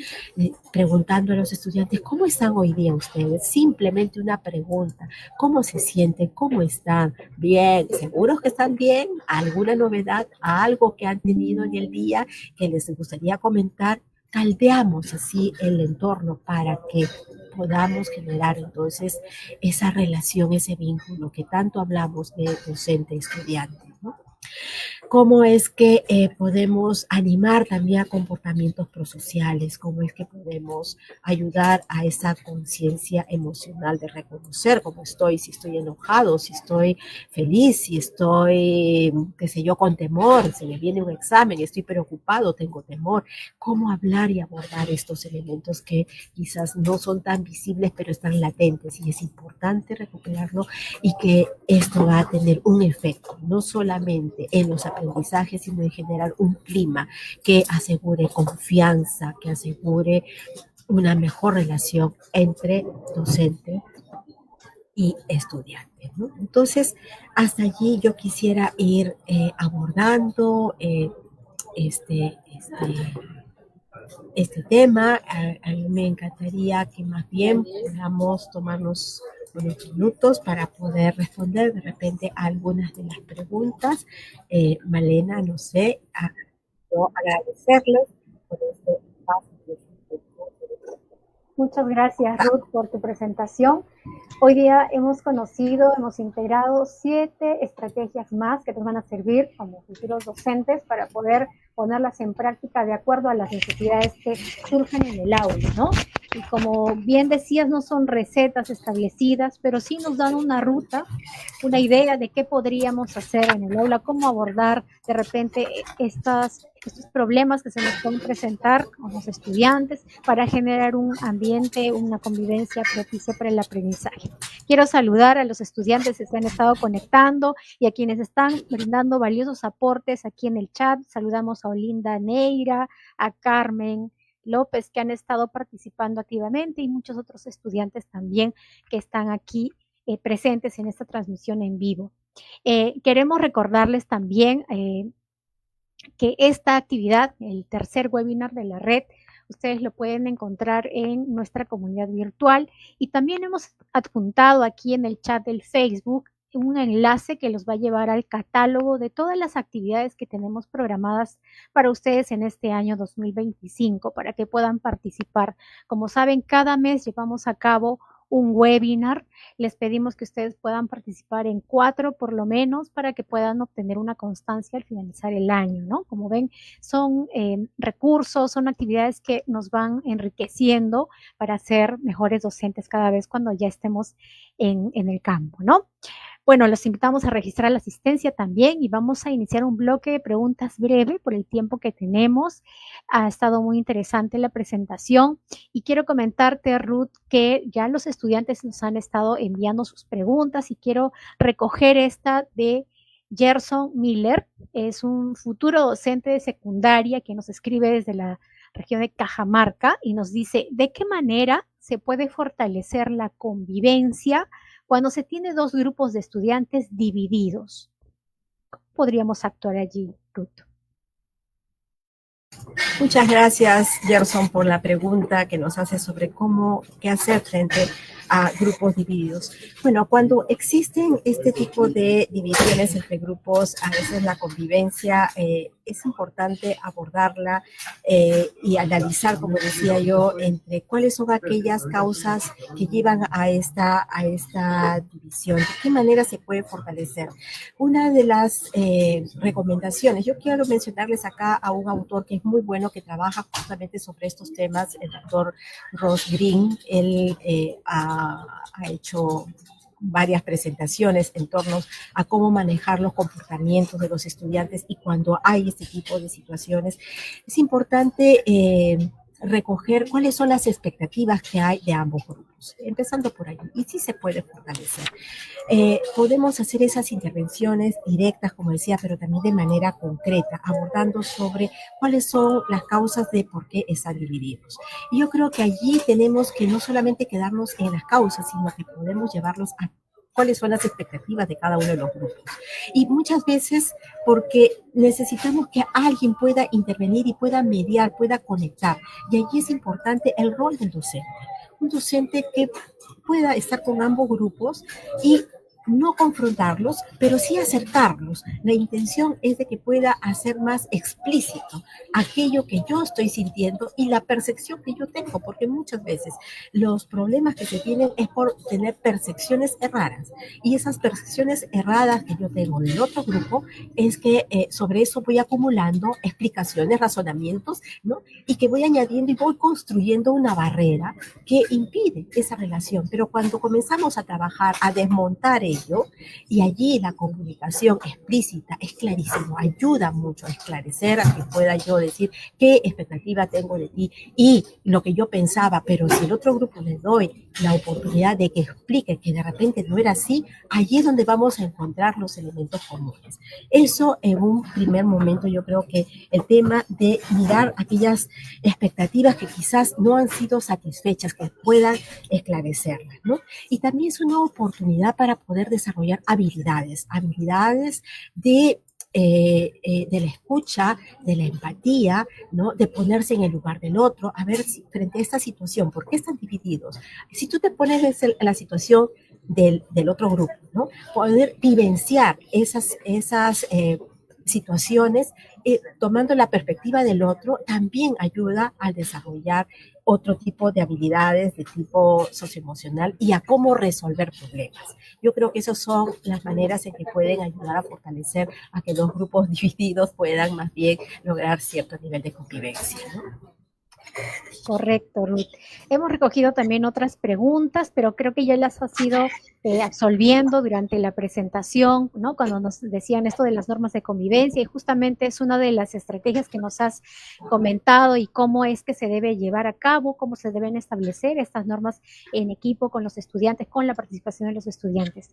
preguntando a los estudiantes, ¿cómo están hoy día ustedes? Simplemente una pregunta, ¿cómo se sienten? ¿Cómo están? Bien, ¿seguros que están bien? ¿Alguna novedad? ¿Algo que han tenido en el día que les gustaría comentar? Caldeamos así el entorno para que podamos generar entonces esa relación, ese vínculo que tanto hablamos de docente-estudiante, ¿no? Cómo es que podemos animar también a comportamientos prosociales, cómo es que podemos ayudar a esa conciencia emocional de reconocer cómo estoy, si estoy enojado, si estoy feliz, si estoy, qué sé yo, con temor, si me viene un examen, estoy preocupado, tengo temor, cómo hablar y abordar estos elementos que quizás no son tan visibles, pero están latentes, y es importante recuperarlo, y que esto va a tener un efecto, no solamente en los aprendizajes, sino en generar un clima que asegure confianza, que asegure una mejor relación entre docente y estudiante, ¿no? Entonces, hasta allí yo quisiera ir abordando este tema. A mí me encantaría que más bien podamos tomarnos unos minutos para poder responder de repente a algunas de las preguntas. Malena, no sé, yo agradecerles por este espacio. Muchas gracias, Ruth, por tu presentación. Hoy día hemos conocido, hemos integrado 7 estrategias más que nos van a servir como futuros docentes para poder ponerlas en práctica de acuerdo a las necesidades que surgen en el aula, ¿no? Y como bien decías, no son recetas establecidas, pero sí nos dan una ruta, una idea de qué podríamos hacer en el aula, cómo abordar de repente estos problemas que se nos pueden presentar con los estudiantes para generar un ambiente, una convivencia propicia para el aprendizaje. Quiero saludar a los estudiantes que se han estado conectando y a quienes están brindando valiosos aportes aquí en el chat. Saludamos a Olinda Neira, a Carmen López, que han estado participando activamente, y muchos otros estudiantes también que están aquí presentes en esta transmisión en vivo. Queremos recordarles también que esta actividad, el tercer webinar de la red, ustedes lo pueden encontrar en nuestra comunidad virtual, y también hemos adjuntado aquí en el chat del Facebook un enlace que los va a llevar al catálogo de todas las actividades que tenemos programadas para ustedes en este año 2025, para que puedan participar. Como saben, cada mes llevamos a cabo un webinar. Les pedimos que ustedes puedan participar en 4 por lo menos, para que puedan obtener una constancia al finalizar el año, ¿no? Como ven, son recursos, son actividades que nos van enriqueciendo para ser mejores docentes cada vez cuando ya estemos en el campo, ¿no? Bueno, los invitamos a registrar la asistencia también, y vamos a iniciar un bloque de preguntas breve por el tiempo que tenemos. Ha estado muy interesante la presentación, y quiero comentarte, Ruth, que ya los estudiantes nos han estado enviando sus preguntas, y quiero recoger esta de Gerson Miller. Es un futuro docente de secundaria que nos escribe desde la región de Cajamarca y nos dice: ¿de qué manera se puede fortalecer la convivencia cuando se tiene 2 grupos de estudiantes divididos? ¿Cómo podríamos actuar allí, Ruth? Muchas gracias, Gerson, por la pregunta que nos hace sobre qué hacer frente a grupos divididos. Bueno, cuando existen este tipo de divisiones entre grupos, a veces la convivencia es importante abordarla y analizar, como decía yo, entre cuáles son aquellas causas que llevan a esta división, de qué manera se puede fortalecer. Una de las recomendaciones, yo quiero mencionarles acá a un autor que es muy bueno, que trabaja justamente sobre estos temas, el doctor Ross Green. Él ha hecho varias presentaciones en torno a cómo manejar los comportamientos de los estudiantes, y cuando hay este tipo de situaciones es importante recoger cuáles son las expectativas que hay de ambos grupos, empezando por ahí, y sí se puede fortalecer. Podemos hacer esas intervenciones directas, como decía, pero también de manera concreta, abordando sobre cuáles son las causas de por qué están divididos. Y yo creo que allí tenemos que no solamente quedarnos en las causas, sino que podemos llevarlos a cuáles son las expectativas de cada uno de los grupos. Y muchas veces porque necesitamos que alguien pueda intervenir y pueda mediar, pueda conectar. Y allí es importante el rol del docente. Un docente que pueda estar con ambos grupos y no confrontarlos, pero sí acercarlos. La intención es de que pueda hacer más explícito aquello que yo estoy sintiendo y la percepción que yo tengo, porque muchas veces los problemas que se tienen es por tener percepciones erradas, y esas percepciones erradas que yo tengo del otro grupo es que sobre eso voy acumulando explicaciones, razonamientos, ¿no? Y que voy añadiendo y voy construyendo una barrera que impide esa relación. Pero cuando comenzamos a trabajar, a desmontar ello, y allí la comunicación explícita es clarísimo, ayuda mucho a esclarecer, a que pueda yo decir qué expectativa tengo de ti y lo que yo pensaba, pero si el otro grupo le doy la oportunidad de que explique que de repente no era así, allí es donde vamos a encontrar los elementos comunes. Eso en un primer momento. Yo creo que el tema de mirar aquellas expectativas que quizás no han sido satisfechas, que puedan esclarecerlas, ¿no? Y también es una oportunidad para poder desarrollar habilidades de la escucha, de la empatía, ¿no? De ponerse en el lugar del otro, a ver si frente a esta situación, ¿por qué están divididos? Si tú te pones en la situación del otro grupo, ¿no? Poder vivenciar esas situaciones, tomando la perspectiva del otro, también ayuda al desarrollar otro tipo de habilidades de tipo socioemocional y a cómo resolver problemas. Yo creo que esas son las maneras en que pueden ayudar a fortalecer a que dos grupos divididos puedan más bien lograr cierto nivel de convivencia, ¿no? Correcto, Ruth. Hemos recogido también otras preguntas, pero creo que ya las has ido absolviendo durante la presentación, ¿no? Cuando nos decían esto de las normas de convivencia, y justamente es una de las estrategias que nos has comentado, y cómo es que se debe llevar a cabo, cómo se deben establecer estas normas en equipo con los estudiantes, con la participación de los estudiantes.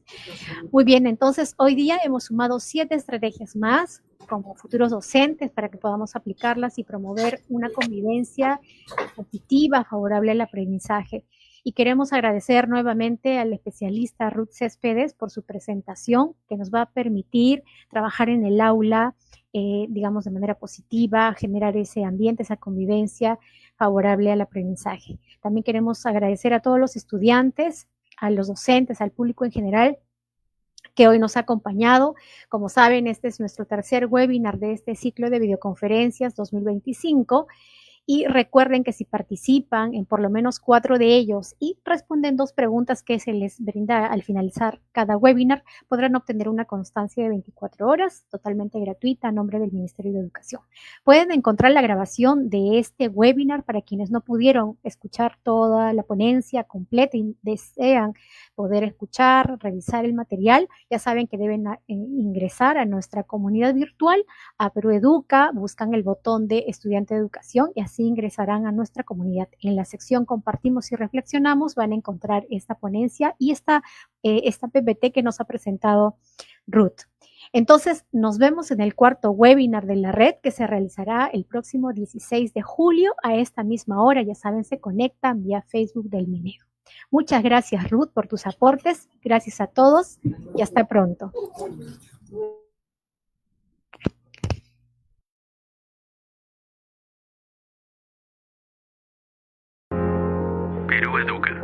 Muy bien, entonces hoy día hemos sumado 7 estrategias más como futuros docentes para que podamos aplicarlas y promover una convivencia positiva, favorable al aprendizaje. Y queremos agradecer nuevamente al especialista Ruth Céspedes por su presentación, que nos va a permitir trabajar en el aula, digamos, de manera positiva, generar ese ambiente, esa convivencia favorable al aprendizaje. También queremos agradecer a todos los estudiantes, a los docentes, al público en general, que hoy nos ha acompañado. Como saben, este es nuestro tercer webinar de este ciclo de videoconferencias 2025. Y recuerden que si participan en por lo menos 4 de ellos y responden 2 preguntas que se les brinda al finalizar cada webinar, podrán obtener una constancia de 24 horas totalmente gratuita a nombre del Ministerio de Educación. Pueden encontrar la grabación de este webinar para quienes no pudieron escuchar toda la ponencia completa y desean poder escuchar, revisar el material. Ya saben que deben ingresar a nuestra comunidad virtual, a Perú Educa, buscan el botón de Estudiante de Educación y así ingresarán a nuestra comunidad. En la sección Compartimos y Reflexionamos van a encontrar esta ponencia y esta PPT que nos ha presentado Ruth. Entonces, nos vemos en el cuarto webinar de la red, que se realizará el próximo 16 de julio a esta misma hora. Ya saben, se conectan vía Facebook del Minedo. Muchas gracias, Ruth, por tus aportes. Gracias a todos y hasta pronto. Perú Educa.